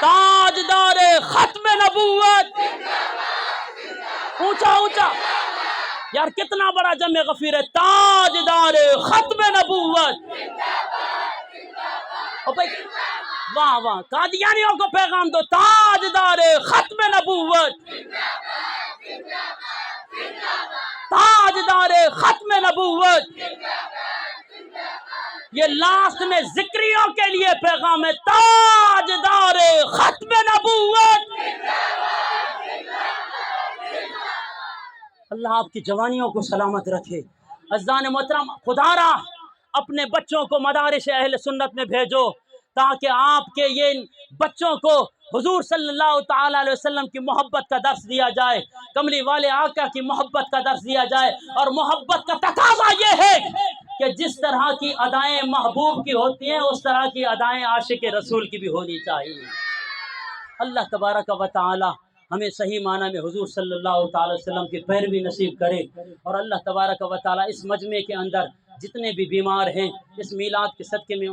تاجدار ختم نبوت اونچا اونچا، یار کتنا بڑا جمع غفیر ہے، تاجدار ختم نبوت۔ او بھائی واہ واہ، قادیانیوں کو پیغام دو، تاجدار ختم نبوت، تاجدار ختم نبوت۔ یہ لاسٹ میں ذکریوں کے لیے پیغام ہے، تاجدار ختم نبوت۔ اللہ آپ کی جوانیوں کو سلامت رکھے۔ عزیزان محترم خدا را اپنے بچوں کو مدارس اہل سنت میں بھیجو، تاکہ آپ کے یہ بچوں کو حضور صلی اللہ تعالی علیہ وسلم کی محبت کا درس دیا جائے، کملی والے آقا کی محبت کا درس دیا جائے۔ اور محبت کا تقاضا یہ ہے کہ جس طرح کی ادائیں محبوب کی ہوتی ہیں اس طرح کی ادائیں عاشق رسول کی بھی ہونی چاہیے۔ اللہ تبارک و تعالی ہمیں صحیح معنی میں حضور صلی اللہ تعالی وسلم کی پیروی نصیب کرے، اور اللہ تبارک و تعالی اس مجمع کے اندر جتنے بھی بیمار ہیں اس میلاد کے صدقے میں